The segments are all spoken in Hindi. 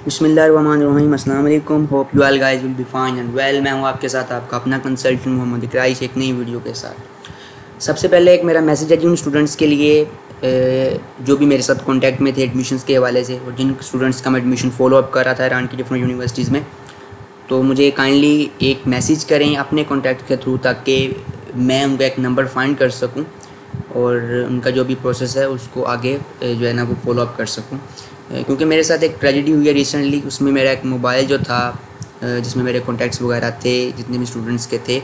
बिस्मिल्लाहिर्रहमानिर्रहीम, अस्सलाम वालेकुम। Hope you all guys will be fine and well. मैं हूं आपके साथ आपका अपना कंसल्टेंट मोहम्मद इकराइश, एक नई वीडियो के साथ। सबसे पहले एक मेरा मैसेज है जिन स्टूडेंट्स के लिए जो भी मेरे साथ कांटेक्ट में थे एडमिशन्स के हवाले से, और जिन स्टूडेंट्स का मैं एडमिशन फॉलो अप कर रहा था ईरान की डिफरेंट यूनिवर्सिटीज़ में, तो मुझे काइंडली एक मैसेज करें अपने कॉन्टैक्ट के थ्रू, ताकि मैं उनका एक नंबर फाइंड कर सकूं और उनका जो भी प्रोसेस है उसको आगे जो है ना वो फॉलो अप कर सकूं। क्योंकि मेरे साथ एक ट्रेजेडी हुई है रिसेंटली। उसमें मेरा एक मोबाइल जो था जिसमें मेरे कॉन्टैक्ट्स वगैरह थे, जितने भी स्टूडेंट्स के थे,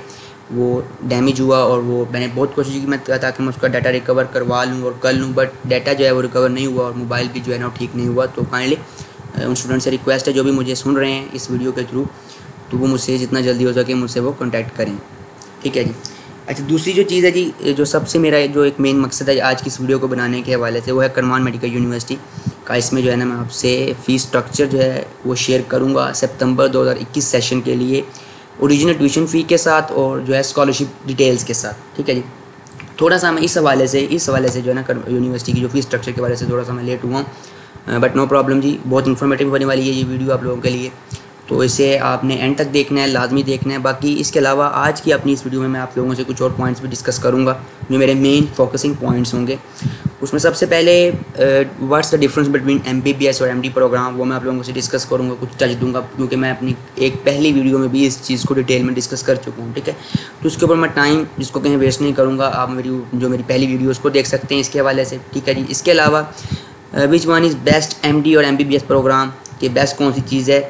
वो डैमेज हुआ। और वो मैंने बहुत कोशिश की, मैं ताकि मैं उसका डाटा रिकवर करवा लूँ और कर लूँ, बट डाटा जो है वो रिकवर नहीं हुआ और मोबाइल भी जो है ना ठीक नहीं हुआ। तो काइंडली उन स्टूडेंट से रिक्वेस्ट है जो भी मुझे सुन रहे हैं इस वीडियो के थ्रू, तो वो मुझसे जितना जल्दी हो सके मुझसे वो कॉन्टैक्ट करें, ठीक है जी। अच्छा, दूसरी जो चीज़ है जी, जो सबसे मेरा जो एक मेन मकसद है आज की इस वीडियो को बनाने के हवाले से, वो है करमान मेडिकल यूनिवर्सिटी का। इसमें जो है ना मैं आपसे फ़ीस स्ट्रक्चर जो है वो शेयर करूँगा सितंबर 2021 सेशन के लिए, ओरिजिनल ट्यूशन फ़ी के साथ और जो है स्कॉलरशिप डिटेल्स के साथ, ठीक है जी। थोड़ा सा मैं इस हवाले से जो है ना यूनिवर्सिटी की जो फ़ीस स्ट्रक्चर के हवाले से थोड़ा सा मैं लेट हुआ हूँ, बट नो प्रॉब्लम जी। बहुत इन्फॉर्मेटिव होने वाली है ये वीडियो आप लोगों के लिए, तो इसे आपने एंड तक देखना है, लाजमी देखना है। बाकी इसके अलावा आज की अपनी इस वीडियो में मैं आप लोगों से कुछ और पॉइंट्स भी डिस्कस करूंगा जो मेरे मेन फोकसिंग पॉइंट्स होंगे। उसमें सबसे पहले what's the difference between MBBS और MD प्रोग्राम, वो मैं आप लोगों से डिस्कस करूंगा, कुछ टच दूंगा, क्योंकि मैं अपनी एक पहली वीडियो में भी इस चीज़ को डिटेल में डिस्कस कर चुका हूँ, ठीक है। तो उसके ऊपर मैं टाइम जिसको कहीं वेस्ट नहीं करूँगा। आप मेरी पहली वीडियो उसको देख सकते हैं इसके हवाले से, ठीक है जी। इसके अलावा which one is best MD और MBBS प्रोग्राम के बेस्ट कौन सी चीज़ है।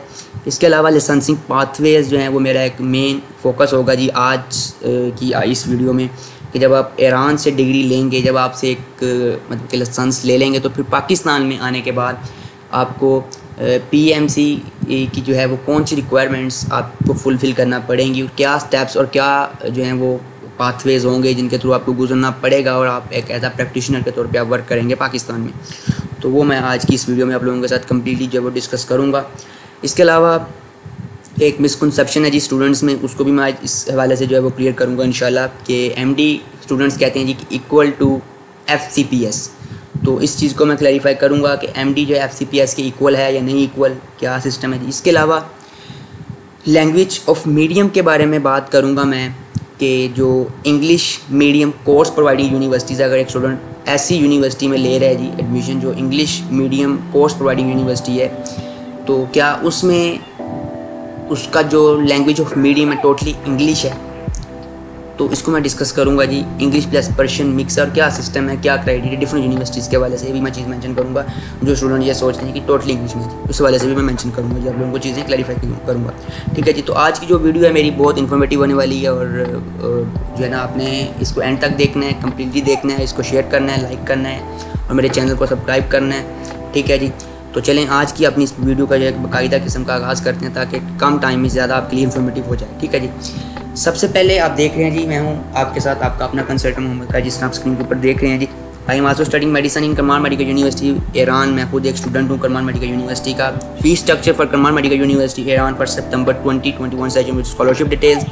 इसके अलावा लाइसेंसिंग पाथवेज जो हैं वो मेरा एक मेन फोकस होगा जी आज की इस वीडियो में, कि जब आप ईरान से डिग्री लेंगे, जब आपसे एक मतलब कि लाइसेंस ले लेंगे, तो फिर पाकिस्तान में आने के बाद आपको PMC की जो है वो कौन सी रिक्वायरमेंट्स आपको फुलफ़िल करना पड़ेंगी, और क्या स्टेप्स और क्या जो हैं वो पाथवेज होंगे जिनके थ्रू आपको गुजरना पड़ेगा, और आप एक एज आ प्रैक्टिशनर के तौर पे आप वर्क करेंगे पाकिस्तान में। तो वो मैं आज की इस वीडियो में आप लोगों के साथ कम्प्लीटली जो है वो डिस्कस करूँगा। इसके अलावा एक मिसकंसेप्शन है जी स्टूडेंट्स में, उसको भी मैं आज इस हवाले से जो है वो क्लियर करूँगा इंशाल्लाह, कि MD स्टूडेंट्स कहते हैं जी कि इक्वल टू FCPS। तो इस चीज़ को मैं क्लैरिफाई करूँगा कि MD जो है FCPS के इक्वल है या नहीं इक्वल, क्या सिस्टम है जी। इसके अलावा लैंग्वेज ऑफ मीडियम के बारे में बात करूँगा मैं, कि जो English medium course providing universities, अगर एक स्टूडेंट ऐसी यूनिवर्सिटी में ले रहा है जी एडमिशन जो English medium course providing university है, तो क्या उसमें उसका जो लैंग्वेज ऑफ मीडियम है टोटली इंग्लिश है। तो इसको मैं डिस्कस करूंगा जी, इंग्लिश प्लस पर्शियन मिक्स, और क्या सिस्टम है, क्या क्राइटेरिया डिफरेंट यूनिवर्सिटीज़ के हवाले से भी मैं चीज़ मेंशन करूंगा। जो स्टूडेंट ये सोचते हैं कि टोटली इंग्लिश में, उस हवाले से भी मैं मेंशन करूंगा जी, आप लोगों को चीज़ें क्लैरिफाई करूंगा, ठीक है जी। तो आज की जो वीडियो है मेरी बहुत इन्फॉर्मेटिव होने वाली है, और जो है ना आपने इसको एंड तक देखना है, कम्प्लीटली देखना है, इसको शेयर करना है, लाइक करना है, और मेरे चैनल को सब्सक्राइब करना है, ठीक है जी। तो चलें आज की अपनी इस वीडियो का जो एक बाकायदा किस्म का आगाज़ करते हैं, ताकि कम टाइम में ज़्यादा आपके लिए इन्फॉर्मेटिव हो जाए, ठीक है जी। सबसे पहले आप देख रहे हैं जी, मैं हूं आपके साथ आपका अपना कंसल्टेंट मोहम्मद का, जिस तरह आप स्क्रीन के ऊपर देख रहे हैं जी। I am also studying medicine in Kerman Medical University Iran. मैं खुद एक स्टूडेंट हूँ करमान मेडिकल यूनिवर्सिटी का। Fees structure for Kerman Medical University Iran for September 2021 session with scholarship details.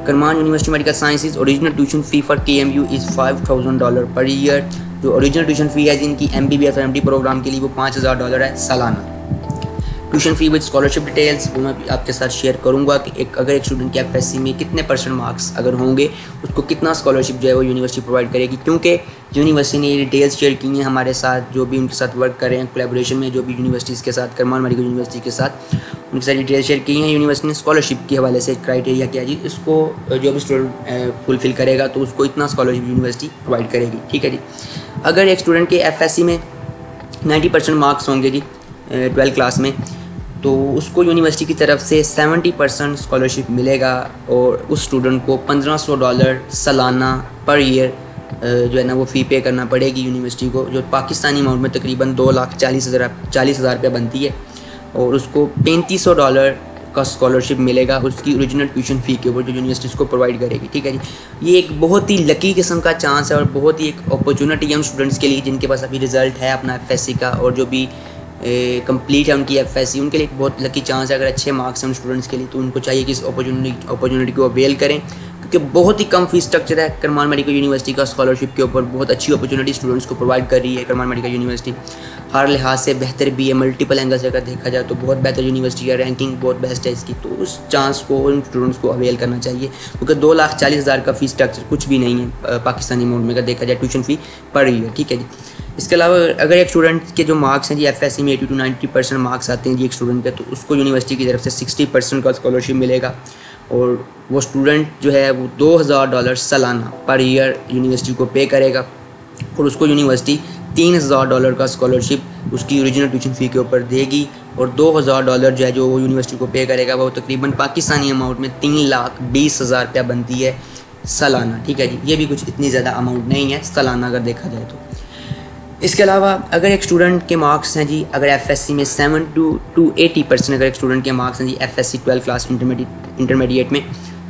Kerman University Medical Sciences original tuition fee for KMU is $5,000 per year. जो ओरिजिनल ट्यूशन फ़ी है जिनकी MBBS और MD प्रोग्राम के लिए वो $5,000 है सालाना। Tuition fee with scholarship details वो मैं आपके साथ शेयर करूंगा कि अगर एक स्टूडेंट के FSC में कितने % मार्क्स अगर होंगे, उसको कितना स्कॉलरशिप जो है वो यूनिवर्सिटी प्रोवाइड करेगी। क्योंकि यूनिवर्सिटी ने ये डिटेल्स शेयर की हैं हमारे साथ, जो भी उनके साथ वर्क कर रहे हैं कोलैबोरेशन में, जो भी यूनिवर्सिटीज़ के साथ, करमान मेडिकल यूनिवर्सिटी के साथ उनके साथ डिटेल्स शेयर की हैं। यूनिवर्सिटी ने स्कॉलरशिप के हवाले से क्राइटेरिया किया जी, इसको जो भी स्टूडेंट फुलफिल करेगा तो उसको इतना स्कॉलरशिप यूनिवर्सिटी प्रोवाइड करेगी, ठीक है जी। अगर एक स्टूडेंट के FSC में 90% मार्क्स होंगे जी 12th क्लास में, तो उसको यूनिवर्सिटी की तरफ से 70% स्कॉलरशिप मिलेगा, और उस स्टूडेंट को $1,500 सालाना पर ईयर जो है ना वो फ़ी पे करना पड़ेगी यूनिवर्सिटी को, जो पाकिस्तानी अमाउंट में तकरीबन 2,40,000 रुपये बनती है। और उसको $3,500 का स्कॉलरशिप मिलेगा उसकी ओरिजिनल ट्यूशन फ़ी के ऊपर, जो यूनिवर्सिटी उसको प्रोवाइड करेगी, ठीक है जी। ये एक बहुत ही लकी किस्म का चांस है और बहुत ही एक अपॉर्चुनिटी है उन स्टूडेंट्स के लिए जिनके पास अभी रिज़ल्ट है अपना FSC का, और जो भी कंप्लीट है उनकी FSC, उनके लिए एक बहुत लकी चांस है। अगर अच्छे मार्क्स हैं उन स्टूडेंट्स के लिए, तो उनको चाहिए कि इस अपॉर्चुनिटी को अवेल करें, क्योंकि बहुत ही कम फीस स्ट्रक्चर है करमान मेडिकल यूनिवर्सिटी का। स्कॉलरशिप के ऊपर बहुत अच्छी अपॉर्चुनिटी स्टूडेंट्स को प्रोवाइड कर रही है करमान मेडिकल यूनिवर्सिटी। हर लिहाज से बेहतर भी है, मल्टीपल एंगल से अगर देखा जाए तो बहुत बेहतर यूनिवर्सिटी है, रैंकिंग बहुत बेस्ट है इसकी। तो उस चांस को उन स्टूडेंट्स को अवेल करना चाहिए, क्योंकि 2,40,000 का फीस स्ट्रक्चर कुछ भी नहीं है पाकिस्तानी अमाउंट में अगर देखा जाए ट्यूशन फ़ी पर ईयर, ठीक है जी। इसके अलावा अगर एक स्टूडेंट के जो मार्क्स हैं जी FSC में 80 to 90% मार्क्स आते हैं जी एक स्टूडेंट के, तो उसको यूनिवर्सिटी की तरफ से 60% का स्कॉलरशिप मिलेगा। और वो स्टूडेंट जो है वो $2,000 सालाना पर ईयर यूनिवर्सिटी को पे करेगा, और उसको यूनिवर्सिटी $3,000 का स्कॉलरशिप उसकी ओरिजिनल ट्यूशन फ़ी के ऊपर देगी। और $2,000 जो है जो वो यूनिवर्सिटी को पे करेगा वो तकरीबन पाकिस्तानी अमाउंट में 3,20,000 रुपया बनती है सालाना, ठीक है जी। ये भी कुछ इतनी ज़्यादा अमाउंट नहीं है सालाना अगर देखा जाए तो। इसके अलावा अगर एक स्टूडेंट के मार्क्स हैं जी अगर FSC में 70 to 80% अगर एक स्टूडेंट के मार्क्स हैं जी FSC 12 क्लास इंटरमीडिएट में,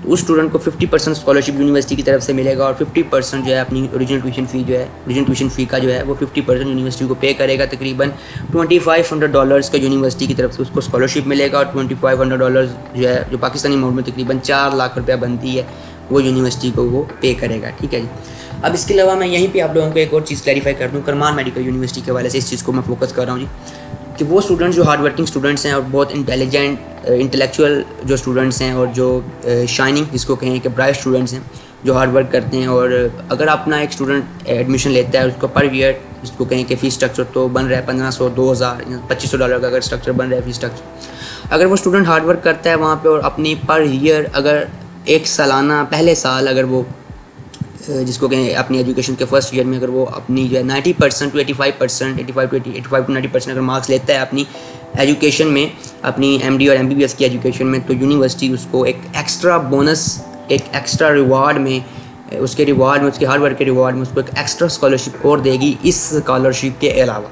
तो उस स्टूडेंट को 50% स्कॉलरशिप यूनिवर्सिटी की तरफ से मिलेगा, और 50% जो है अपनी ओरिजिनल ट्यूशन फ़ी का जो है वो 50% यूनिवर्सिटी को पे करेगा। तकरीबन $2,500 का यूनिवर्सिटी की तरफ से उसको स्कॉलरशिप मिलेगा, और $2,500 जो है जो पाकिस्तानी अमाउंट में तकरीबन 4 लाख रुपया बनती है वो यूनिवर्सिटी को वो पे करेगा, ठीक है जी। अब इसके अलावा मैं यहीं पे आप लोगों को एक और चीज़ क्लैरिफाई कर दूँ, करमान मेडिकल यूनिवर्सिटी के हवाले से इस चीज़ को मैं फोकस कर रहा हूँ जी, कि वो स्टूडेंट्स जो हार्ड वर्किंग स्टूडेंट्स हैं और बहुत इंटेलिजेंट इंटेलेक्चुअल जो स्टूडेंट्स हैं, और जो शाइनिंग जिसको कहें कि ब्राइट स्टूडेंट्स हैं जो हार्ड वर्क करते हैं, और अगर अपना एक स्टूडेंट एडमिशन लेता है उसको पर ईयर जिसको कहें कि फ़ीस स्ट्रक्चर तो बन रहा है $1,500, $2,000, $2,500 का अगर स्ट्रक्चर बन रहा है फ़ीस स्ट्रक्चर, अगर वो स्टूडेंट हार्ड वर्क करता है वहाँ पर और अपनी पर ईयर अगर एक सालाना पहले साल अगर वो जिसको कहें अपनी एजुकेशन के फर्स्ट ईयर में अगर वो अपनी जो है 90% to 85%, 85 to 90% अगर मार्क्स लेता है अपनी एजुकेशन में, अपनी MD और MBBS की एजुकेशन में, तो यूनिवर्सिटी उसको एक एक्स्ट्रा बोनस, एक एक्स्ट्रा रिवार्ड में, उसके हार्ड वर्क के रिवार्ड में उसको एक एक्स्ट्रा स्कॉलरशिप और देगी इस स्कॉलरशिप के अलावा,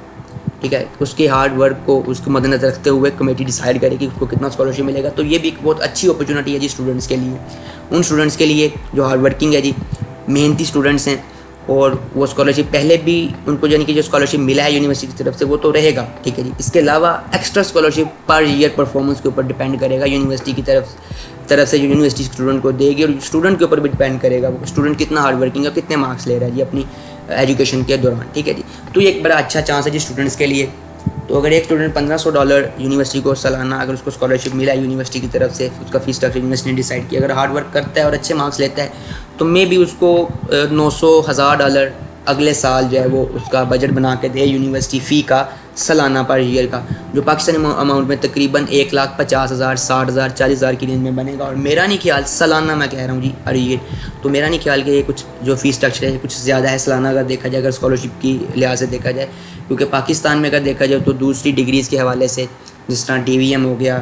ठीक है। उसके हार्ड वर्क को उसको मद्देनजर रखते हुए कमेटी डिसाइड करेगी उसको कितना स्कॉलरशिप मिलेगा। तो ये भी एक बहुत अच्छी अपॉर्चुनिटी है जी स्टूडेंट्स के लिए, उन स्टूडेंट्स के लिए जो हार्ड वर्किंग है जी, मेहनती स्टूडेंट्स हैं, और वो स्कॉलरशिप पहले भी उनको यानी कि जो स्कॉलरशिप मिला है यूनिवर्सिटी की तरफ से वो तो रहेगा, ठीक है जी। इसके अलावा extra scholarship per year performance के ऊपर डिपेंड करेगा यूनिवर्सिटी की तरफ से जो यूनिवर्सिटी स्टूडेंट को देगी, और स्टूडेंट के ऊपर भी डिपेंड करेगा वो स्टूडेंट कितना हार्ड वर्किंग है, कितने मार्क्स ले रहा है जी अपनी एजुकेशन के दौरान, ठीक है जी। तो ये एक बड़ा अच्छा चांस है जी स्टूडेंट्स के लिए। तो अगर एक स्टूडेंट $1,500 यूनिवर्सिटी को सालाना अगर उसको स्कॉलरशिप मिला है यूनिवर्सिटी की तरफ से, उसका फीस स्ट्रक्चर यूनिवर्सिटी ने डिसाइड किया, अगर हार्ड वर्क करता है और अच्छे मार्क्स लेता है तो मे भी उसको $900,000 अगले साल जो है वो उसका बजट बना के दे यूनिवर्सिटी फ़ी का सालाना पर ईयर का, जो पाकिस्तानी अमाउंट में तकरीबन 1,50,000, 60,000, 40,000 की रेंज में बनेगा। और मेरा नहीं ख्याल सालाना मैं कह रहा हूँ जी पर ईयर, तो मेरा नहीं ख्याल कि ये कुछ जो फ़ीस स्ट्रक्चर है कुछ ज़्यादा है सालाना अगर देखा जाए, अगर स्कॉलरशिप की लिहाज से देखा जाए, क्योंकि पाकिस्तान में अगर देखा जाए तो दूसरी डिग्रीज़ के हवाले से जिस तरह DVM हो गया,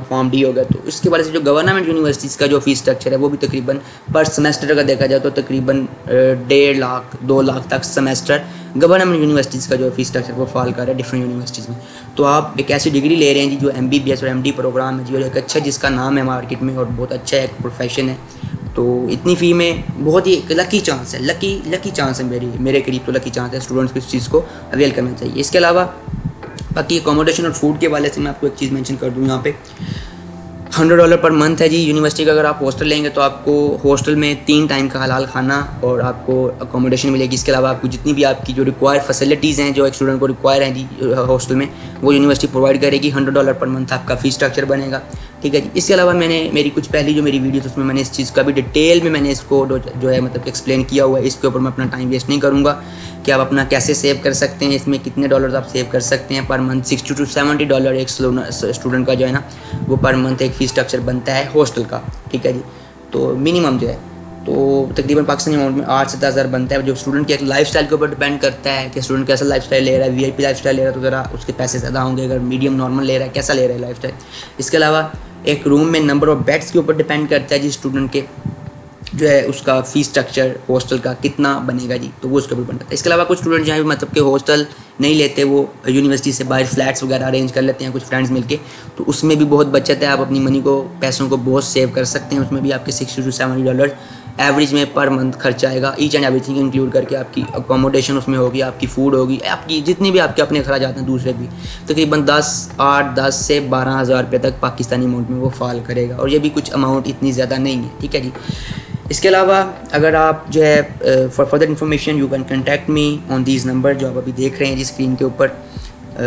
फॉर्म डी हो गया, तो इसके वजह से जो गवर्नमेंट यूनिवर्सिटीज़ का जो फ़ीस स्ट्रक्चर है वो भी तकरीबन पर सेमेस्टर अगर देखा जाए तो तकरीबन 1.5 लाख 2 लाख तक सेमेस्टर गवर्नमेंट यूनिवर्सिटीज़ का जो फ़ीस स्ट्रक्चर वो फॉल कर रहा है डिफरेंट यूनिवर्सिटीज़ में। तो आप एक ऐसी डिग्री ले रहे हैं जी जो MBBS और MD प्रोग्राम है जी, और एक अच्छा जिसका नाम है मार्केट में और बहुत अच्छा एक प्रोफेशन है, तो इतनी फ़ी में बहुत ही लकी चांस है, लकी चांस है मेरे करीब तो लकी चांस है स्टूडेंट्स को इस चीज़ को अवेल करना चाहिए। इसके अलावा बाकी अकोमोडेशन और फूड के वाले से मैं आपको एक चीज़ मेंशन कर दूँ, यहाँ पे $100 पर मंथ है जी यूनिवर्सिटी का। अगर आप हॉस्टल लेंगे तो आपको हॉस्टल में 3 टाइम का हलाल खाना और आपको अकोमोडेशन मिलेगी। इसके अलावा आपको जितनी भी आपकी जो रिक्वायर्ड फैसिलिटीज़ हैं जो एक स्टूडेंट को रिक्वायर हैं जी हॉस्टल में, वो यूनिवर्सिटी प्रोवाइड करेगी। $100 पर मंथ आपका फ़ीस स्ट्रक्चर बनेगा, ठीक है जी। इसके अलावा मैंने मेरी कुछ पहली जो मेरी वीडियो उसमें मैंने इस चीज़ का भी डिटेल में मैंने इसको जो है मतलब एक्सप्लेन किया हुआ है। इसके ऊपर मैं अपना टाइम वेस्ट नहीं करूँगा कि आप अपना कैसे सेव कर सकते हैं, इसमें कितने डॉलर्स आप सेव कर सकते हैं पर मंथ। $60 to $70 एक स्टूडेंट का जो है ना वो पर मंथ एक फ़ीस स्ट्रक्चर बनता है हॉस्टल का, ठीक है जी। तो मिनिमम जो है तो तकरीबन पाकिस्तानी अमाउंट में 8 से 10,000 बनता है। जो स्टूडेंट के एक लाइफ स्टाइल के ऊपर डिपेंड करता है कि स्टूडेंट कैसा लाइफ स्टाइल ले रहा है। VIP लाइफ स्टाइल ले रहा है तो ज़रा उसके पैसे ज़्यादा होंगे, अगर मीडियम नॉर्मल ले रहा है कैसा ले रहा है लाइफ स्टाइल। इसके अलावा एक रूम में नंबर ऑफ़ बेड्स के ऊपर डिपेंड करता है जी स्टूडेंट के जो है उसका फ़ीस स्ट्रक्चर हॉस्टल का कितना बनेगा जी, तो वो उसके ऊपर बनता है। इसके अलावा कुछ स्टूडेंट जहाँ भी मतलब कि हॉस्टल नहीं लेते, वो यूनिवर्सिटी से बाहर फ्लैट्स वगैरह अरेंज कर लेते हैं कुछ फ्रेंड्स मिलके, तो उसमें भी बहुत बचत है। आप अपनी मनी को पैसों को बहुत सेव कर सकते हैं। उसमें भी आपके $60 to $70 एवरेज में पर मंथ खर्चा आएगा, ईच एंड एवरीथिंग इंक्लूड करके। आपकी अकोमोडेशन उसमें होगी, आपकी फ़ूड होगी, आपकी जितनी भी आपके अपने खर्च आते हैं दूसरे भी, तकरीबन 10 से 12,000 रुपये तक पाकिस्तानी अमाउंट में वो फॉल करेगा। और ये भी कुछ अमाउंट इतनी ज़्यादा नहीं है, ठीक है जी। इसके अलावा अगर आप जो है for further information you can contact me on these number जो आप अभी देख रहे हैं जी स्क्रीन के ऊपर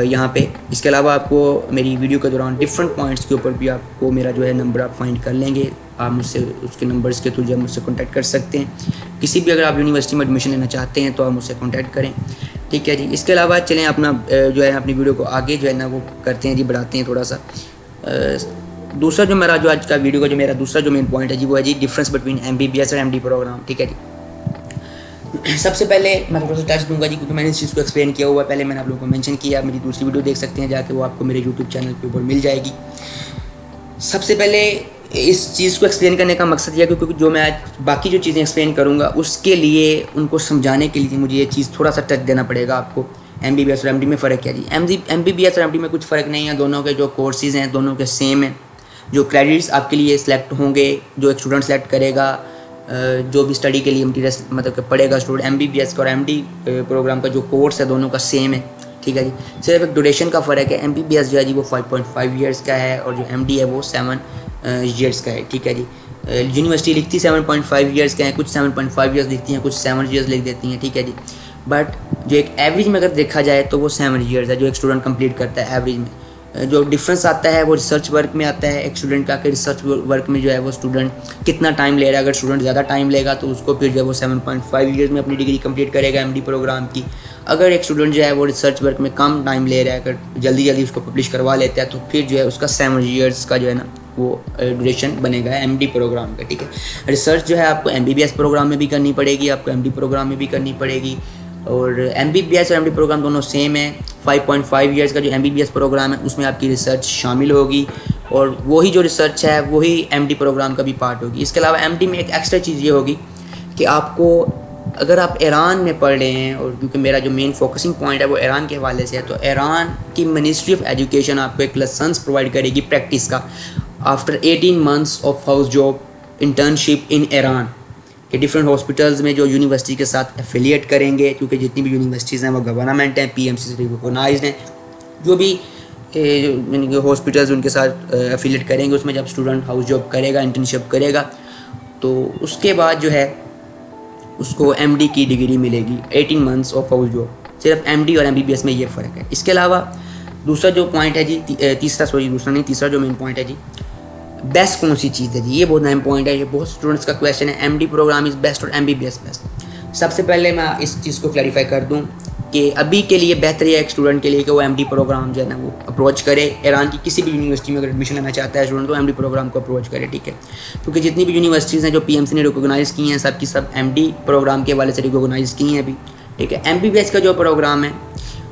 यहाँ पे। इसके अलावा आपको मेरी वीडियो के दौरान डिफरेंट पॉइंट्स के ऊपर भी आपको मेरा जो है नंबर आप फाइंड कर लेंगे। आप मुझसे उसके नंबर्स के थ्रू जो है मुझसे कॉन्टैक्ट कर सकते हैं। किसी भी अगर आप यूनिवर्सिटी में एडमिशन लेना चाहते हैं तो आप मुझसे कॉन्टैक्ट करें, ठीक है जी। इसके अलावा चलें अपना जो है अपनी वीडियो को आगे जो है ना वो करते हैं जी, बढ़ाते हैं थोड़ा सा। दूसरा जो मेरा जो आज का वीडियो का जो मेरा दूसरा जो मेन पॉइंट है जी वो है जी डिफरेंस बिटवीन MBBS और MD प्रोग्राम, ठीक है जी। सबसे पहले मैं थोड़ा सा टच दूंगा जी, क्योंकि मैंने इस चीज़ को एक्सप्लेन किया हुआ है, पहले मैंने आप लोगों को मेंशन किया। मेरी दूसरी वीडियो देख सकते हैं जाके, वो आपको मेरे यूट्यूब चैनल के ऊपर मिल जाएगी। सबसे पहले इस चीज़ को एक्सप्लेन करने का मकसद यह है क्योंकि जो मैं आज बाकी जो चीज़ें एक्सप्लेन करूँगा उसके लिए उनको समझाने के लिए मुझे ये चीज़ थोड़ा सा टच देना पड़ेगा आपको। MBBS और MD में फ़र्क क्या जी? MBBS और MD में कुछ फ़र्क नहीं है, दोनों के जो कोर्सेज़ हैं दोनों के सेम हैं। जो क्रेडिट्स आपके लिए सिलेक्ट होंगे, जो एक स्टूडेंट सेलेक्ट करेगा, जो भी स्टडी के लिए मटीरियल मतलब कि पढ़ेगा स्टूडेंट, MBBS का और MD प्रोग्राम का जो कोर्स है दोनों का सेम है, ठीक है जी। सिर्फ एक ड्यूरेशन का फ़र्क है। MBBS जो है जी वो 5.5 ईयर्स का है और जो MD है वो 7 ईयर्स का है, ठीक है जी। यूनिवर्सिटी लिखती 7.5 ईयर्स का है, कुछ 7.5 ईयर्स लिखती हैं, कुछ 7 ईयर्स लिख देती हैं, ठीक है जी। बट जो एक एवरेज में अगर देखा जाए तो वो 7 ईयर्स है जो एक स्टूडेंट कंप्लीट करता है एवरेज में। जो डिफरेंस आता है वो रिसर्च वर्क में आता है एक स्टूडेंट का, कि रिसर्च वर्क में जो है वो स्टूडेंट कितना टाइम ले रहा है। अगर स्टूडेंट ज़्यादा टाइम लेगा तो उसको फिर जो है वो 7.5 ईयर्स में अपनी डिग्री कंप्लीट करेगा MD प्रोग्राम की। अगर एक स्टूडेंट जो है वो रिसर्च वर्क में कम टाइम ले रहा है, अगर जल्दी जल्दी उसको पब्लिश करवा लेता है तो फिर जो है उसका 7 ईयर्स का जो है ना वो ड्यूरेशन बनेगा MD प्रोग्राम का, ठीक है। रिसर्च जो है आपको MBBS प्रोग्राम में भी करनी पड़ेगी, आपको MD प्रोग्राम में भी करनी पड़ेगी। और MBBS और MD प्रोग्राम दोनों सेम है। 5.5 ईयर्स का जो MBBS प्रोग्राम है उसमें आपकी रिसर्च शामिल होगी और वही जो रिसर्च है वही MD प्रोग्राम का भी पार्ट होगी। इसके अलावा MD में एक एक्स्ट्रा चीज़ ये होगी कि आपको अगर आप ईरान में पढ़ रहे हैं, और क्योंकि मेरा जो मेन फोकसिंग पॉइंट है वो ईरान के हवाले से है, तो ईरान की मिनिस्ट्री ऑफ एजुकेशन आपको एक लाइसेंस प्रोवाइड करेगी प्रैक्टिस का after 18 months of house job internship in Iran के डिफरेंट हॉस्पिटल्स में जो यूनिवर्सिटी के साथ एफिलिएट करेंगे, क्योंकि जितनी भी यूनिवर्सिटीज़ हैं वो गवर्नमेंट हैं, PMC से रिकॉग्नाइज्ड हैं। जो भी हॉस्पिटल्स उनके साथ एफिलिएट करेंगे उसमें जब स्टूडेंट हाउस जॉब करेगा, इंटर्नशिप करेगा, तो उसके बाद जो है उसको MD की डिग्री मिलेगी 18 मंथ्स ऑफ हाउस जॉब। सिर्फ MD और MBBS में ये फ़र्क है। इसके अलावा दूसरा जो पॉइंट है जी तीसरा जो मेन पॉइंट है जी, बेस्ट कौन सी चीज़ है जी, ये बहुत अहम पॉइंट है। ये बहुत स्टूडेंट्स का क्वेश्चन है, MD प्रोग्राम इज़ बेस्ट और MBBS बेस्ट। सबसे पहले मैं इस चीज़ को क्लैरिफाई कर दूं कि अभी के लिए बेहतर है एक स्टूडेंट के लिए कि वो MD प्रोग्राम जो है ना वो अप्रोच करे। ईरान की किसी भी यूनिवर्सिटी में अगर एडमिशन लेना चाहता है स्टूडेंट तो MD प्रोग्राम को अप्रोच करे, ठीक है। क्योंकि जितनी भी यूनिवर्सिटीज़ हैं जो PMC ने रिकॉग्नाइज़ की हैं सब की सब MD प्रोग्राम के हवाले से रिकॉग्नाइज़ की हैं अभी, ठीक है। MBBS का जो प्रोग्राम है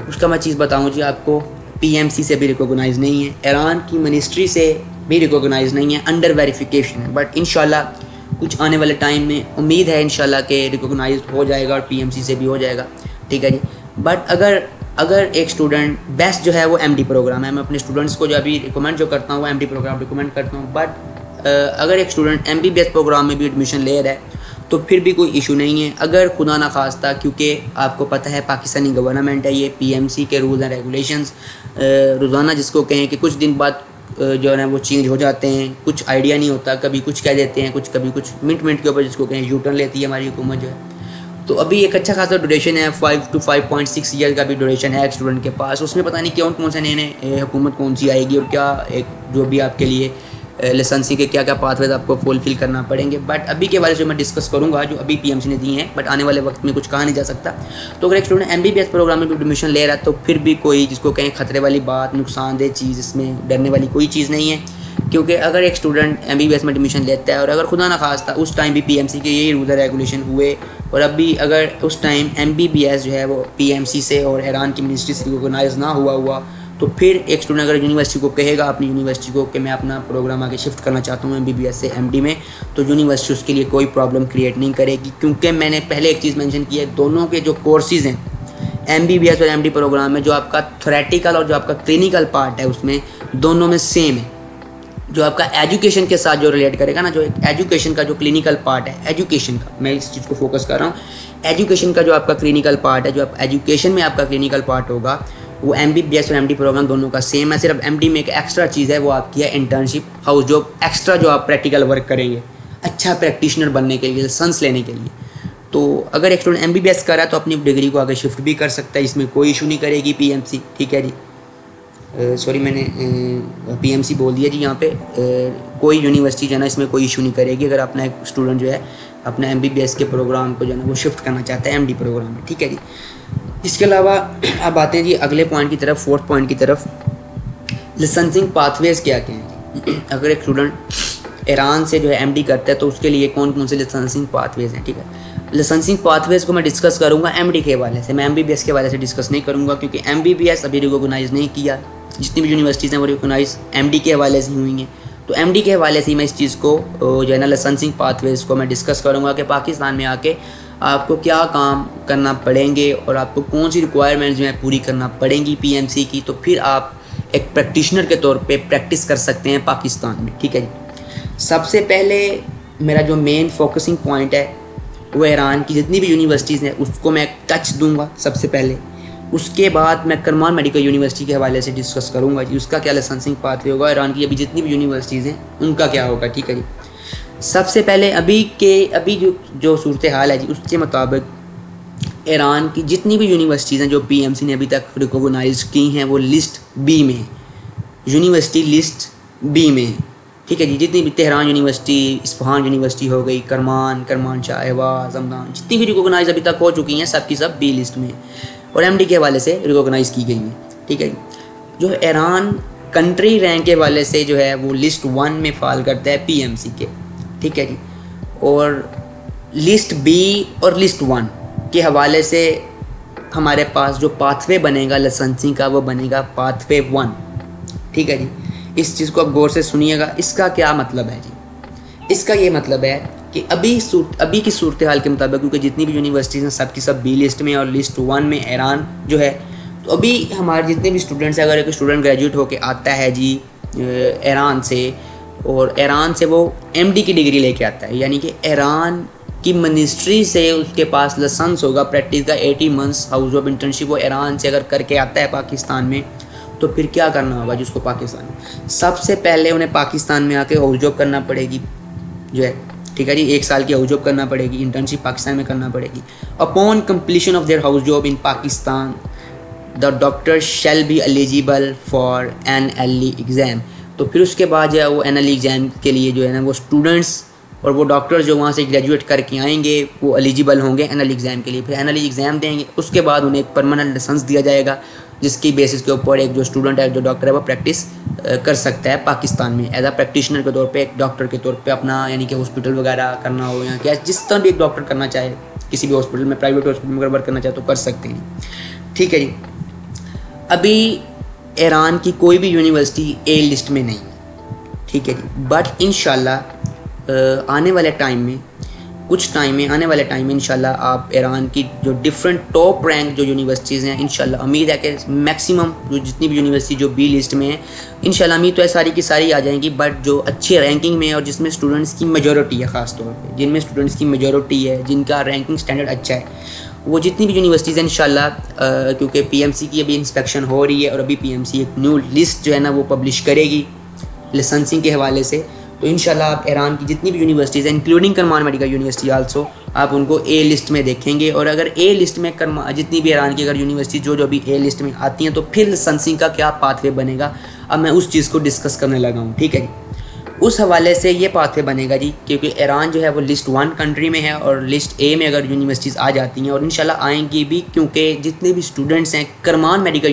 उसका मैं चीज़ बताऊँ जी आपको, PMC से भी रिकॉग्नाइज़ नहीं है, ईरान की मिनिस्ट्री से भी रिकॉग्नाइज़ नहीं है, अंडर वेरिफिकेशन है। बट इंशाल्लाह कुछ आने वाले टाइम में उम्मीद है इंशाल्लाह कि रिकॉग्नाइज हो जाएगा और PMC से भी हो जाएगा, ठीक है जी। बट अगर एक स्टूडेंट बेस्ट जो है वो MD प्रोग्राम है, मैं अपने स्टूडेंट्स को जो अभी रिकमेंड जो करता हूँ वो MD प्रोग्राम रिकमेंड करता हूँ। बट अगर एक स्टूडेंट MBBS प्रोग्राम में भी एडमिशन ले रहा है तो फिर भी कोई इशू नहीं है। अगर खुदा ना खास्ता, क्योंकि आपको पता है पाकिस्तानी गवर्नमेंट है, ये PMC के रूल्स एंड रेगुलेशंस रोज़ाना जिसको कहें कि कुछ दिन बाद जो है ना वो चेंज हो जाते हैं, कुछ आइडिया नहीं होता, कभी कुछ कह देते हैं, कभी कुछ मिनट के ऊपर जिसको कहें यू टर्न लेती है हमारी हुकूमत जो है। तो अभी एक अच्छा खासा ड्यूरेशन है, 5 to 5.6 ईयर का भी ड्यूरेशन है एक स्टूडेंट के पास। उसमें पता नहीं कौन से नए हुकूमत कौन सी आएगी और क्या एक जो भी आपके लिए लाइसेंसिंग के क्या क्या पाथवेज आपको फुलफिल करना पड़ेंगे। बट अभी के बारे में मैं डिस्कस करूंगा जो अभी PMC ने दी हैं, बट आने वाले वक्त में कुछ कहा नहीं जा सकता। तो अगर एक स्टूडेंट MBBS प्रोग्राम में भी एडमिशन ले रहा है तो फिर भी कोई जिसको कहें ख़तरे वाली बात, नुकसानदेह चीज़, इसमें डरने वाली कोई चीज़ नहीं है। क्योंकि अगर एक स्टूडेंट MBBS में एडमिशन लेता है और अगर खुदा ना खास्ता उस टाइम भी PMC के यही रूल रेगुलेशन हुए और अभी अगर उस टाइम MBBS जो है वो PMC से और ईरान की मिनिस्ट्री से रिकॉग्नाइज ना हुआ तो फिर एक स्टूडेंट अगर यूनिवर्सिटी को कहेगा अपनी यूनिवर्सिटी को कि मैं अपना प्रोग्राम आगे शिफ्ट करना चाहता हूँ MBBS से MD में, तो यूनिवर्सिटी उसके लिए कोई प्रॉब्लम क्रिएट नहीं करेगी। क्योंकि मैंने पहले एक चीज़ मेंशन की है, दोनों के जो कोर्सेज़ हैं MBBS और MD प्रोग्राम में, जो आपका थ्योरेटिकल और जो आपका क्लिनिकल पार्ट है उसमें दोनों में सेम है। जो आपका एजुकेशन के साथ जो रिलेट करेगा ना, जो एक एजुकेशन का जो क्लिनिकल पार्ट है एजुकेशन का, मैं इस चीज़ को फोकस कर रहा हूँ। एजुकेशन का जो आपका क्लिनिकल पार्ट है, जो आप एजुकेशन में आपका क्लिनिकल पार्ट होगा वो MBBS और MD प्रोग्राम दोनों का सेम है। सिर्फ MD में एक एक्स्ट्रा चीज़ है वो आपकी है इंटर्नशिप, हाउस जॉब, एक्स्ट्रा जो आप प्रैक्टिकल वर्क करेंगे। अच्छा अच्छा प्रैक्टिशनर बनने के लिए, लाइसेंस लेने के लिए। तो अगर एक स्टूडेंट MBBS कर रहा है तो अपनी डिग्री को आगे शिफ्ट भी कर सकता है, इसमें कोई इशू नहीं करेगी PMC, ठीक है जी। सॉरी मैंने PMC बोल दिया जी। यहाँ पे कोई यूनिवर्सिटी जो है ना इसमें कोई इशू नहीं करेगी अगर अपना एक स्टूडेंट जो है अपना MBBS के प्रोग्राम को जो है ना वो शिफ्ट करना चाहता है MD प्रोग्राम में, ठीक है जी। इसके अलावा अब आते हैं जी अगले पॉइंट की तरफ, फोर्थ पॉइंट की तरफ, लाइसेंसिंग पाथवेज क्या क्या हैं जी। अगर एक स्टूडेंट ईरान से जो है MD करता है तो उसके लिए कौन कौन से लाइसेंसिंग पाथवेज हैं, ठीक है। लाइसेंसिंग पाथवेज को मैं डिस्कस करूँगा MD के हवाले से, मैं MBBS के हवाले से डिस्कस नहीं करूँगा क्योंकि MBBS अभी रिकॉग्नाइज़ नहीं किया। जितनी भी यूनिवर्सिटीज़ हैं वो रिकॉग्नाइज MD के हवाले से हुई हैं, तो MD के हवाले से मैं इस चीज़ को जो है ना लाइसेंसिंग पाथवेज को मैं डिस्कस करूँगा कि पाकिस्तान में आके आपको क्या काम करना पड़ेंगे और आपको कौन सी रिक्वायरमेंट्स जो है पूरी करना पड़ेंगी PMC की, तो फिर आप एक प्रैक्टिशनर के तौर पे प्रैक्टिस कर सकते हैं पाकिस्तान में, ठीक है जी। सबसे पहले मेरा जो मेन फोकसिंग पॉइंट है वो ईरान की जितनी भी यूनिवर्सिटीज़ हैं उसको मैं टच दूंगा सबसे पहले। उसके बाद मैं करमान मेडिकल यूनिवर्सिटी के हवाले से डिस्कस करूंगा जी, उसका क्या लाइसेंसिंग पाथवे होगा, ईरान की अभी जितनी भी यूनिवर्सिटीज़ हैं उनका क्या होगा, ठीक है जी। सबसे पहले अभी जो सूरत हाल है जी उसके मुताबिक ईरान की जितनी भी यूनिवर्सिटीज़ हैं जो PMC ने अभी तक रिकॉग्नाइज की हैं वो लिस्ट B में है, यूनिवर्सिटी लिस्ट B में है, ठीक है जी। जितनी भी तेहरान यूनिवर्सिटी, इस्फहान यूनिवर्सिटी हो गई, करमान शाह, अहवाज़, हमदान, जितनी भी रिकॉग्नाइज अभी तक हो चुकी हैं सब की सब B लिस्ट में है और MD के हवाले से रिकॉग्नाइज़ की गई हैं, ठीक है। जो ईरान कंट्री रैंक के हवाले से जो है वो लिस्ट 1 में फॉल करता है PMC के, ठीक है जी। और लिस्ट B और लिस्ट 1 के हवाले से हमारे पास जो पाथवे बनेगा लाइसेंसिंग का वो बनेगा पाथवे 1, ठीक है जी। इस चीज़ को आप गौर से सुनिएगा। इसका क्या मतलब है जी, इसका ये मतलब है कि अभी की सूरत हाल के मुताबिक क्योंकि जितनी भी यूनिवर्सिटीज़ हैं सब की सब B लिस्ट में और लिस्ट 1 में ईरान जो है, तो अभी हमारे जितने भी स्टूडेंट्स हैं अगर एक स्टूडेंट ग्रेजुएट होकर आता है जी ईरान से और ईरान से वो MD की डिग्री लेके आता है, यानी कि ईरान की मिनिस्ट्री से उसके पास लाइसेंस होगा प्रैक्टिस का 80 मंथ्स हाउस जॉब इंटर्नशिप वो ईरान से अगर करके आता है पाकिस्तान में, तो फिर क्या करना होगा जिसको पाकिस्तान में सबसे पहले उन्हें पाकिस्तान में आके हाउस जॉब करना पड़ेगी जो है, ठीक है जी। 1 साल की हाउस जॉब करना पड़ेगी, इंटर्नशिप पाकिस्तान में करना पड़ेगी। Upon completion of their house job in Pakistan the doctor shall be eligible for NLE exam. तो फिर उसके बाद जो है वो NLE एग्ज़ाम के लिए जो है ना वो स्टूडेंट्स और वो डॉक्टर्स जो वहाँ से ग्रेजुएट करके आएंगे वो एलिजिबल होंगे NLE एग्ज़ाम के लिए। फिर NLE एग्ज़ाम देंगे, उसके बाद उन्हें एक परमानेंट लाइसेंस दिया जाएगा जिसकी बेसिस के ऊपर एक जो स्टूडेंट है जो डॉक्टर है वो प्रैक्टिस कर सकता है पाकिस्तान में एज अ प्रैक्टिशनर के तौर पे, एक डॉक्टर के तौर पे अपना, यानी कि हॉस्पिटल वगैरह करना हो या क्या जिस तरह भी एक डॉक्टर करना चाहे किसी भी हॉस्पिटल में, प्राइवेट हॉस्पिटल में अगर वर्क करना चाहे तो कर सकते हैं, ठीक है जी। अभी ईरान की कोई भी यूनिवर्सिटी A लिस्ट में नहीं, ठीक है जी। बट इंशाल्लाह आने वाले टाइम में आने वाले टाइम में इंशाल्लाह आप ईरान की जो डिफरेंट टॉप रैंक जो यूनिवर्सिटीज़ हैं इंशाल्लाह उम्मीद है कि मैक्सिमम जो जितनी भी यूनिवर्सिटी जो B लिस्ट में है इंशाल्लाह उम्मीद तो है सारी की सारी आ जाएंगी, बट जो अच्छी रैंकिंग में है और जिसमें स्टूडेंट्स की मेजॉरिटी है, ख़ास तौर पे जिनमें स्टूडेंट्स की मेजॉरिटी है, जिनका रैंकिंग स्टैंडर्ड अच्छा है, वो जितनी भी यूनिवर्सिटीज़ हैं इंशाल्लाह क्योंकि PMC की अभी इंस्पेक्शन हो रही है और अभी PMC एक न्यू लिस्ट जो है ना वो पब्लिश करेगी लाइसेंसिंग के हवाले से, तो इंशाल्लाह आप ईरान की जितनी भी यूनिवर्सिटीज़ हैं इंक्लूडिंग करमान मेडिकल यूनिवर्सिटी आल्सो आप उनको A लिस्ट में देखेंगे। और अगर A लिस्ट में जितनी भी ईरान की अगर यूनिवर्सिटी जो अभी A लिस्ट में आती हैं तो फिर लाइसेंसिंग का क्या पाथवे बनेगा, अब मैं उस चीज़ को डिस्कस करने लगा हूँ, ठीक है जी। उस हवाले से ये पाथवे बनेगा जी, क्योंकि ईरान जो है वो लिस्ट 1 कंट्री में है और लिस्ट A में अगर यूनिवर्सिटीज़ आ जाती हैं और इंशाल्लाह आएंगी भी, क्योंकि जितने भी स्टूडेंट्स हैं करमान मेडिकल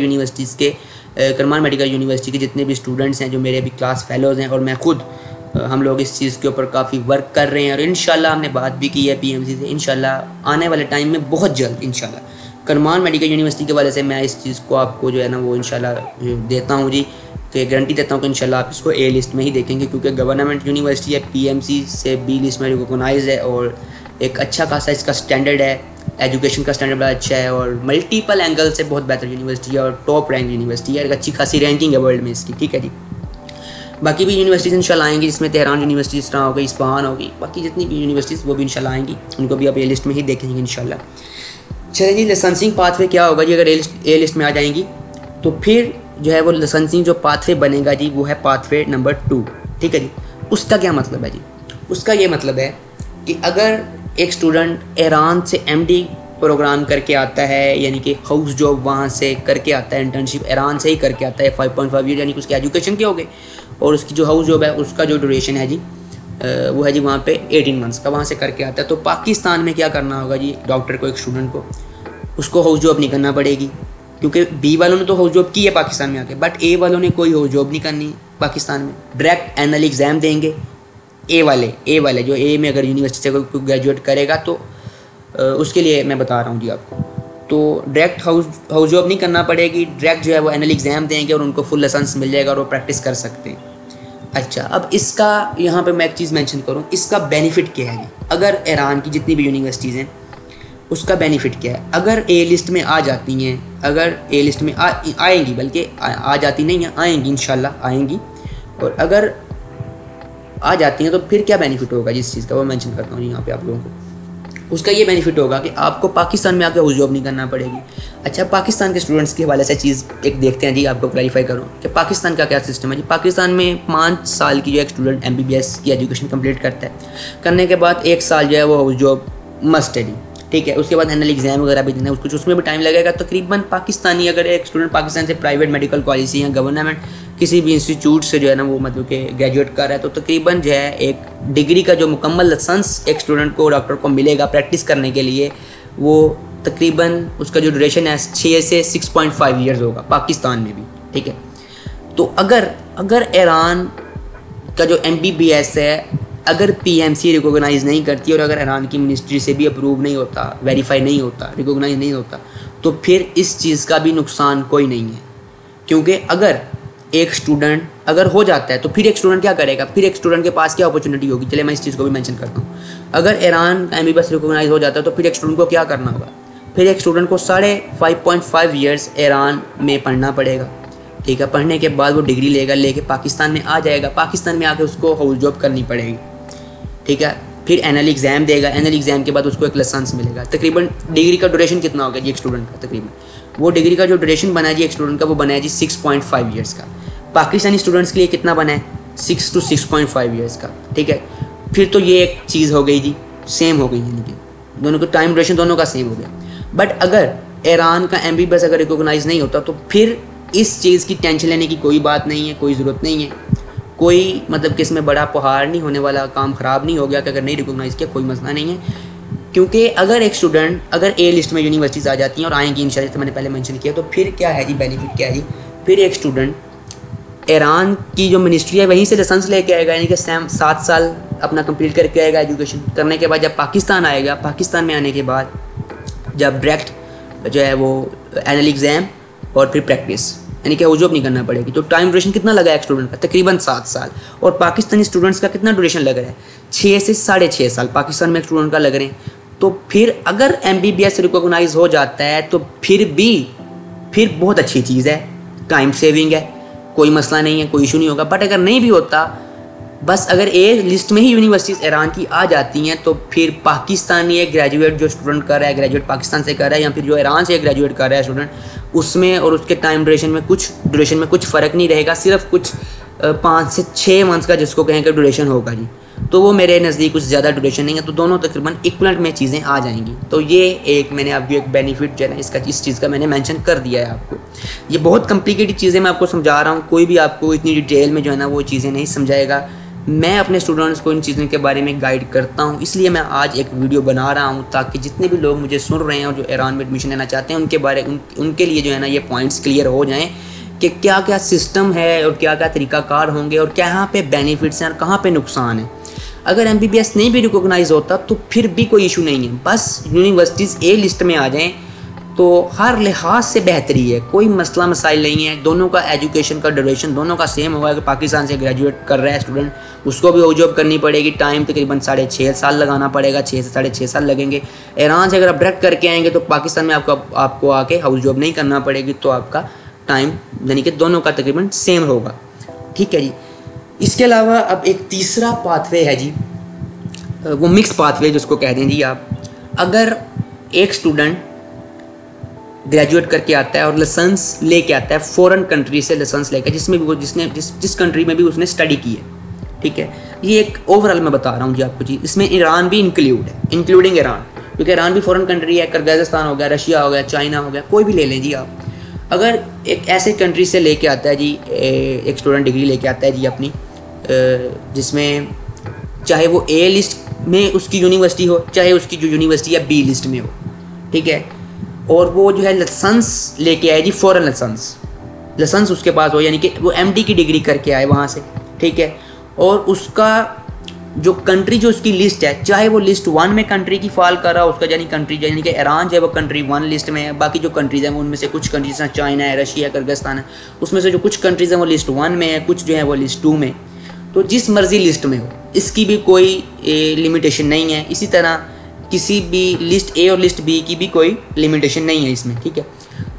यूनिवर्सिटी के जितने भी स्टूडेंट्स हैं जो मेरे भी क्लास फेलोज़ हैं और मैं खुद हम लोग इस चीज़ के ऊपर काफ़ी वर्क कर रहे हैं और इंशाल्लाह हमने बात भी की है PMC से। इंशाल्लाह आने वाले टाइम में बहुत जल्द इंशाल्लाह करमान मेडिकल यूनिवर्सिटी के वाले से मैं इस चीज़ को आपको जो है ना वो इंशाल्लाह देता हूँ जी, कि गारंटी देता हूँ कि इंशाल्लाह आप इसको A लिस्ट में ही देखेंगे, क्योंकि गवर्नमेंट यूनिवर्सिटी है, PMC से B लिस्ट में रिकॉग्नाइज है और एक अच्छा खासा इसका स्टैंडर्ड है, एजुकेशन का स्टैंडर्ड बड़ा अच्छा है और मल्टीपल एंगल से बहुत बेहतर यूनिवर्सिटी है और टॉप रैंक यूनिवर्सिटी है, एक अच्छी खासी रैंकिंग है वर्ल्ड में इसकी, ठीक है जी। बाकी भी यूनिवर्सिटीज़ इंशाल्लाह आएंगी, जिसमें तेहरान यूनिवर्सिटी इस तरह हो गई, इस्फहान होगी, बाकी जितनी भी यूनिवर्सिटीज़ वो भी इंशाल्लाह आएंगी, उनको भी आप A लिस्ट में ही देखेंगे इंशाल्लाह। चलिए जी, लाइसेंसिंग पाथवे क्या होगा जी अगर A लिस्ट में आ जाएंगी तो फिर जो है वो लाइसेंसिंग जो पाथवे बनेगा जी वो है पाथवे नंबर 2, ठीक है जी। उसका क्या मतलब है जी, उसका ये मतलब है कि अगर एक स्टूडेंट ईरान से एमडी प्रोग्राम करके आता है, यानी कि हाउस जॉब वहाँ से करके आता है, इंटर्नशिप ईरान से ही करके आता है 5.5 ईयर, यानी कि उसकी एजुकेशन के हो गए, और उसकी जो हाउस जॉब है उसका जो ड्यूरेशन है जी वो है जी वहाँ पे 18 मंथ्स का, वहाँ से करके आता है। तो पाकिस्तान में क्या करना होगा जी, डॉक्टर को, एक स्टूडेंट को, उसको हाउस जॉब नहीं करना पड़ेगी, क्योंकि बी वालों ने तो हाउस जॉब की है पाकिस्तान में आके, बट ए वालों ने कोई हाउस जॉब नहीं करनी पाकिस्तान में। डायरेक्ट एनुअल एग्ज़ाम देंगे ए वाले जो ए में अगर यूनिवर्सिटी से कोई ग्रेजुएट करेगा तो उसके लिए मैं बता रहा हूँ जी आपको। तो डायरेक्ट हाउस जॉब नहीं करना पड़ेगी, डायरेक्ट जो है वो एनुअल एग्ज़ाम देंगे और उनको फुल लाइसेंस मिल जाएगा और वो प्रैक्टिस कर सकते हैं। अच्छा, अब इसका यहाँ पे मैं एक चीज़ मेंशन करूँ, इसका बेनिफिट क्या है जी। अगर ईरान की जितनी भी यूनिवर्सिटीज़ हैं उसका बेनिफिट क्या है, अगर ए लिस्ट में आ जाती हैं, अगर ए लिस्ट में आएंगी, बल्कि आ जाती नहीं है, आएंगी, इंशाल्लाह आएंगी, और अगर आ जाती हैं तो फिर क्या बेनिफिट होगा जिस चीज़ का वो मेंशन करता हूँ यहाँ पे आप लोगों को। उसका ये बेनिफिट होगा कि आपको पाकिस्तान में आके हाउस जॉब नहीं करना पड़ेगी। अच्छा, पाकिस्तान के स्टूडेंट्स के हवाले से चीज़ एक देखते हैं जी, आपको क्लैरिफाई करूँ कि पाकिस्तान का क्या सिस्टम है जी। पाकिस्तान में 5 साल की जो एक स्टूडेंट MBBS की एजुकेशन कंप्लीट करता है, करने के बाद 1 साल जो है वो हाउस जॉब मस्ट है जी, ठीक है। उसके बाद एनुअल एग्ज़ाम वगैरह भी देना है उसको, उसमें भी टाइम लगेगा। तकरीबन पाकिस्तानी, अगर एक स्टूडेंट पाकिस्तान से प्राइवेट मेडिकल कॉलेज से या गवर्नमेंट किसी भी इंस्टीट्यूट से जो है ना वो मतलब कि ग्रेजुएट कर रहा है, तो तकरीबन जो है एक डिग्री का जो मुकम्मल लाइसेंस एक स्टूडेंट को, डॉक्टर को मिलेगा प्रैक्टिस करने के लिए, वो तकरीबन उसका जो ड्यूरेशन है 6 से 6.5 ईयर्स होगा पाकिस्तान में भी, ठीक है। तो अगर ईरान का जो MBBS है अगर PMC रिकॉग्नाइज़ नहीं करती और अगर ईरान की मिनिस्ट्री से भी अप्रूव नहीं होता, वेरीफाई नहीं होता, रिकॉग्नाइज नहीं होता, तो फिर इस चीज़ का भी नुकसान कोई नहीं है। क्योंकि अगर एक स्टूडेंट अगर हो जाता है तो फिर एक स्टूडेंट क्या करेगा, फिर एक स्टूडेंट के पास क्या अपॉर्चुनिटी होगी। चले मैं इस चीज़ को भी मेंशन करता हूँ, अगर ईरान का MBBS रिकॉग्नाइज हो जाता है तो फिर एक स्टूडेंट को क्या करना होगा, फिर एक स्टूडेंट को 5.5 ईयर्स ईरान में पढ़ना पड़ेगा, ठीक है। पढ़ने के बाद वो डिग्री लेके पाकिस्तान में आ जाएगा, पाकिस्तान में आके उसको हाउस जॉब करनी पड़ेगी, ठीक है। फिर एनुअल एग्ज़ाम देगा, एनुअल एग्ज़ाम के बाद उसको एक लाइसेंस मिलेगा। तकरीबन डिग्री का ड्यूरेशन कितना होगा जी एक स्टूडेंट का, तकरीबन वो डिग्री का जो ड्यूरेशन बना है जी एक स्टूडेंट का, वो बना है जी 6.5 ईयर्स का। पाकिस्तानी स्टूडेंट्स के लिए कितना बना है, 6 to 6.5 ईयर्स का, ठीक है। फिर तो ये एक चीज़ हो गई जी, सेम हो गई, यानी कि दोनों का टाइम ड्यूरेशन दोनों का सेम हो गया। बट अगर ईरान का MBBS अगर रिकॉग्नाइज नहीं होता तो फिर इस चीज़ की टेंशन लेने की कोई बात नहीं है, कोई ज़रूरत नहीं है, कोई मतलब कि इसमें बड़ा पहाड़ नहीं होने वाला, काम ख़राब नहीं हो गया कि अगर नहीं रिकॉग्नाइज़ किया, कोई मसला नहीं है। क्योंकि अगर एक स्टूडेंट अगर ए लिस्ट में यूनिवर्सिटीज़ आ जाती हैं और आएंगी इंशाल्लाह, तो मैंने पहले मेंशन किया, तो फिर क्या है जी, बेनिफिट क्या है जी, फिर एक स्टूडेंट ईरान की जो मिनिस्ट्री है वहीं से लाइसेंस लेके आएगा, यानी कि 7 साल अपना कंप्लीट करके आएगा एजुकेशन। करने के बाद जब पाकिस्तान आएगा, पाकिस्तान में आने के बाद जब डायरेक्ट जो है वो एनुअल एग्ज़ाम और फिर प्रैक्टिस, यानी कि हाउस जॉब नहीं करना पड़ेगी। तो टाइम ड्यूरेशन कितना लगा है एक स्टूडेंट का, तकरीबन 7 साल। और पाकिस्तानी स्टूडेंट्स का कितना ड्यूरेशन लग रहा है, 6 से 6.5 साल पाकिस्तान में एक स्टूडेंट का लग रहे हैं। तो फिर अगर MBBS रिकॉग्नाइज हो जाता है तो फिर बहुत अच्छी चीज़ है, टाइम सेविंग है, कोई मसला नहीं है, कोई इशू नहीं होगा। बट अगर नहीं भी होता, बस अगर ए लिस्ट में ही यूनिवर्सिटीज़ ईरान की आ जाती हैं, तो फिर पाकिस्तानी एक ग्रेजुएट जो स्टूडेंट कर रहा है, ग्रेजुएट पाकिस्तान से कर रहा है या फिर जो ईरान से ग्रेजुएट कर रहा है स्टूडेंट, उसमें और उसके टाइम ड्यूरेशन में कुछ फ़र्क नहीं रहेगा, सिर्फ कुछ 5 से 6 मंथ्स का जिसको कहें कि ड्यूरेशन होगा जी। तो वो मेरे नज़दीक कुछ ज़्यादा ड्यूरेशन नहीं है, तो दोनों तकरीबन इक्वलेंट में चीज़ें आ जाएंगी। तो ये एक मैंने आपको एक बेनिफिट जो है ना इसका, इस चीज़ का मैंने मेंशन कर दिया है आपको। ये बहुत कॉम्प्लिकेटेड चीज़ें मैं आपको समझा रहा हूँ, कोई भी आपको इतनी डिटेल में जो है ना वो चीज़ें नहीं समझाएगा। मैं अपने स्टूडेंट्स को इन चीज़ों के बारे में गाइड करता हूँ, इसलिए मैं आज एक वीडियो बना रहा हूँ ताकि जितने भी लोग मुझे सुन रहे हैं और जो ईरान में एडमिशन लेना चाहते हैं उनके लिए जो है ना ये पॉइंट्स क्लियर हो जाएँ कि क्या क्या सिस्टम है और क्या क्या तरीक़ाकार होंगे और कहाँ पे बेनिफिट्स हैं और कहाँ पे नुकसान है। अगर MBBS नहीं भी रिकॉग्नाइज होता तो फिर भी कोई इशू नहीं है, बस यूनिवर्सिटीज़ ए लिस्ट में आ जाएं तो हर लिहाज से बेहतरी है, कोई मसला मसाइल नहीं है। दोनों का एजुकेशन का ड्यूरेशन दोनों का सेम होगा कि पाकिस्तान से ग्रेजुएट कर रहा है स्टूडेंट, उसको भी हाउस जॉब करनी पड़ेगी, टाइम तकरीबन 6.5 साल लगाना पड़ेगा, 6 से 6.5 साल लगेंगे। ईरान से अगर आप डायरेक्ट करके आएंगे तो पाकिस्तान में आपको आके हाउस जॉब नहीं करना पड़ेगी, तो आपका टाइम यानी कि दोनों का तकरीबन सेम होगा, ठीक है जी। इसके अलावा अब एक तीसरा पाथवे है जी, वो मिक्स पाथवे जिसको कह दें जी आप। अगर एक स्टूडेंट ग्रेजुएट करके आता है और लाइसेंस लेके आता है फॉरेन कंट्री से, लाइसेंस लेकर जिसमें भी वो जिस कंट्री में भी उसने स्टडी की है, ठीक है, ये एक ओवरऑल मैं बता रहा हूँ जी आपको जी। इसमें ईरान भी इंक्लूड है, इंक्लूडिंग ईरान, क्योंकि ईरान भी फॉरेन कंट्री है। किर्गिज़स्तान हो गया, रशिया हो गया, चाइना हो गया, कोई भी ले लें जी आप। अगर एक ऐसे कंट्री से लेके आता है जी एक स्टूडेंट डिग्री लेके आता है जी अपनी, जिसमें चाहे वो ए लिस्ट में उसकी यूनिवर्सिटी हो, चाहे उसकी जो यूनिवर्सिटी है बी लिस्ट में हो, ठीक है, और वो जो है लाइसेंस लेके आए जी, फॉरेन लाइसेंस उसके पास हो, यानी कि वो एमडी की डिग्री करके आए वहाँ से, ठीक है, और उसका जो कंट्री जो उसकी लिस्ट है, चाहे वो लिस्ट 1 में कंट्री की फॉल कर रहा हो उसका, यानी कंट्री यानी कि ईरान जो है वो कंट्री 1 लिस्ट में है, बाकी जो कंट्रीज़ हैं वो उनमें से कुछ कंट्रीज हैं, चाइना है, रशिया, किर्गिज़स्तान है, उसमें से जो कुछ कंट्रीज़ हैं वो लिस्ट 1 में है, कुछ जो है वो लिस्ट 2 में। तो जिस मर्जी लिस्ट में हो, इसकी भी कोई लिमिटेशन नहीं है। इसी तरह किसी भी लिस्ट ए और लिस्ट बी की भी कोई लिमिटेशन नहीं है इसमें, ठीक है।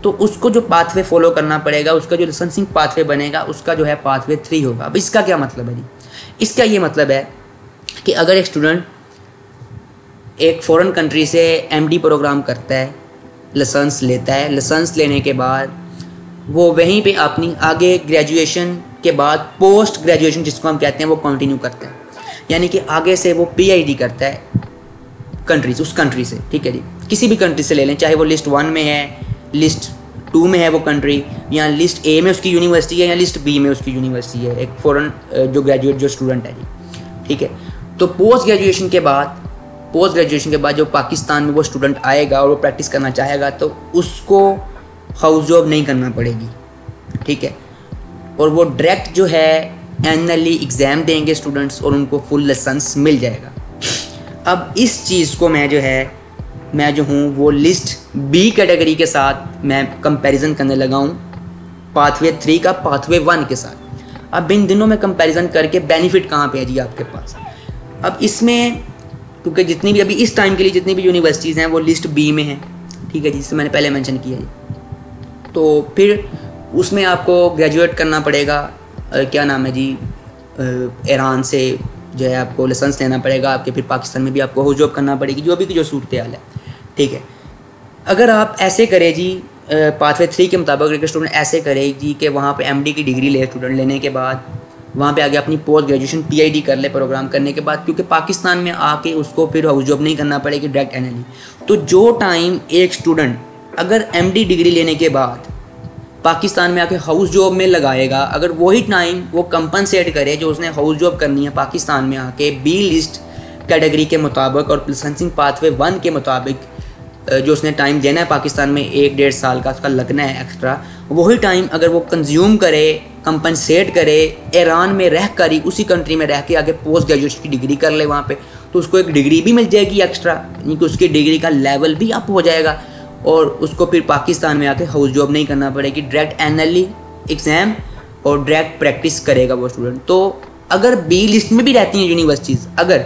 तो उसको जो पाथवे फॉलो करना पड़ेगा, उसका जो लाइसेंसिंग पाथवे बनेगा, उसका जो है पाथवे 3 होगा। अब इसका क्या मतलब है जी? इसका ये मतलब है कि अगर एक स्टूडेंट एक फ़ॉरेन कंट्री से एमडी प्रोग्राम करता है, लाइसेंस लेता है, लाइसेंस लेने के बाद वो वहीं पे अपनी आगे ग्रेजुएशन के बाद पोस्ट ग्रेजुएशन जिसको हम कहते हैं वो कंटिन्यू करता है, यानी कि आगे से वो पीएचडी करता है उस कंट्री से, ठीक है जी। किसी भी कंट्री से ले लें, चाहे वो लिस्ट 1 में है, लिस्ट 2 में है वो कंट्री, या लिस्ट ए में उसकी यूनिवर्सिटी है, या लिस्ट बी में उसकी यूनिवर्सिटी है, एक फ़ॉरेन जो ग्रेजुएट जो स्टूडेंट है जी, ठीक है। तो पोस्ट ग्रेजुएशन के बाद जो पाकिस्तान में वो स्टूडेंट आएगा और वो प्रैक्टिस करना चाहेगा, तो उसको हाउस जॉब नहीं करना पड़ेगी, ठीक है, और वो डायरेक्ट जो है एनुअली एग्ज़ाम देंगे स्टूडेंट्स और उनको फुल लाइसेंस मिल जाएगा। अब इस चीज़ को मैं जो हूँ वो लिस्ट बी कैटेगरी के साथ मैं कंपैरिजन करने लगा हूँ पाथवे 3 का पाथवे 1 के साथ। अब इन दिनों में कंपैरिजन करके बेनिफिट कहाँ पे है जी आपके पास? अब इसमें क्योंकि जितनी भी अभी इस टाइम के लिए जितनी भी यूनिवर्सिटीज़ हैं वो लिस्ट बी में हैं, ठीक है जी, जिससे मैंने पहले मेंशन किया जी। तो फिर उसमें आपको ग्रेजुएट करना पड़ेगा, क्या नाम है जी, ईरान से जो है आपको लाइसेंस लेना पड़ेगा आपके, फिर पाकिस्तान में भी आपको हाउस जॉब करना पड़ेगी, जो अभी की जो सूरत हाल है, ठीक है। अगर आप ऐसे करें जी पाथवे 3 के मुताबिक, अगर स्टूडेंट ऐसे करे जी कि वहाँ पे एमडी की डिग्री ले स्टूडेंट, लेने के बाद वहाँ पे आगे अपनी पोस्ट ग्रेजुएशन पीआईडी कर ले प्रोग्राम करने के बाद, क्योंकि पाकिस्तान में आके उसको फिर हाउस जॉब नहीं करना पड़ेगी, डायरेक्ट एनएलई। तो जो टाइम एक स्टूडेंट अगर एमडी डिग्री लेने के बाद पाकिस्तान में आके हाउस जॉब में लगाएगा, अगर वही टाइम वो कंपनसेट करे जो उसने हाउस जॉब करनी है पाकिस्तान में आके बी लिस्ट कैटेगरी के मुताबिक और लाइसेंसिंग पाथवे 1 के मुताबिक, जो उसने टाइम देना है पाकिस्तान में 1-1.5 साल का उसका लगना है एक्स्ट्रा, वही टाइम अगर वो कंज्यूम करे, कंपनसेट करे, ईरान में रह कर ही उसी कंट्री में रह के आगे पोस्ट ग्रेजुएशन की डिग्री कर ले वहाँ पे, तो उसको एक डिग्री भी मिल जाएगी एक्स्ट्रा, यानी कि उसकी डिग्री का लेवल भी अप हो जाएगा और उसको फिर पाकिस्तान में आके हाउस जॉब नहीं करना पड़ेगी, डायरेक्ट एनुअली एग्ज़ाम और डायरेक्ट प्रैक्टिस करेगा वो स्टूडेंट। तो अगर बी लिस्ट में भी रहती हैं यूनिवर्सिटीज़, अगर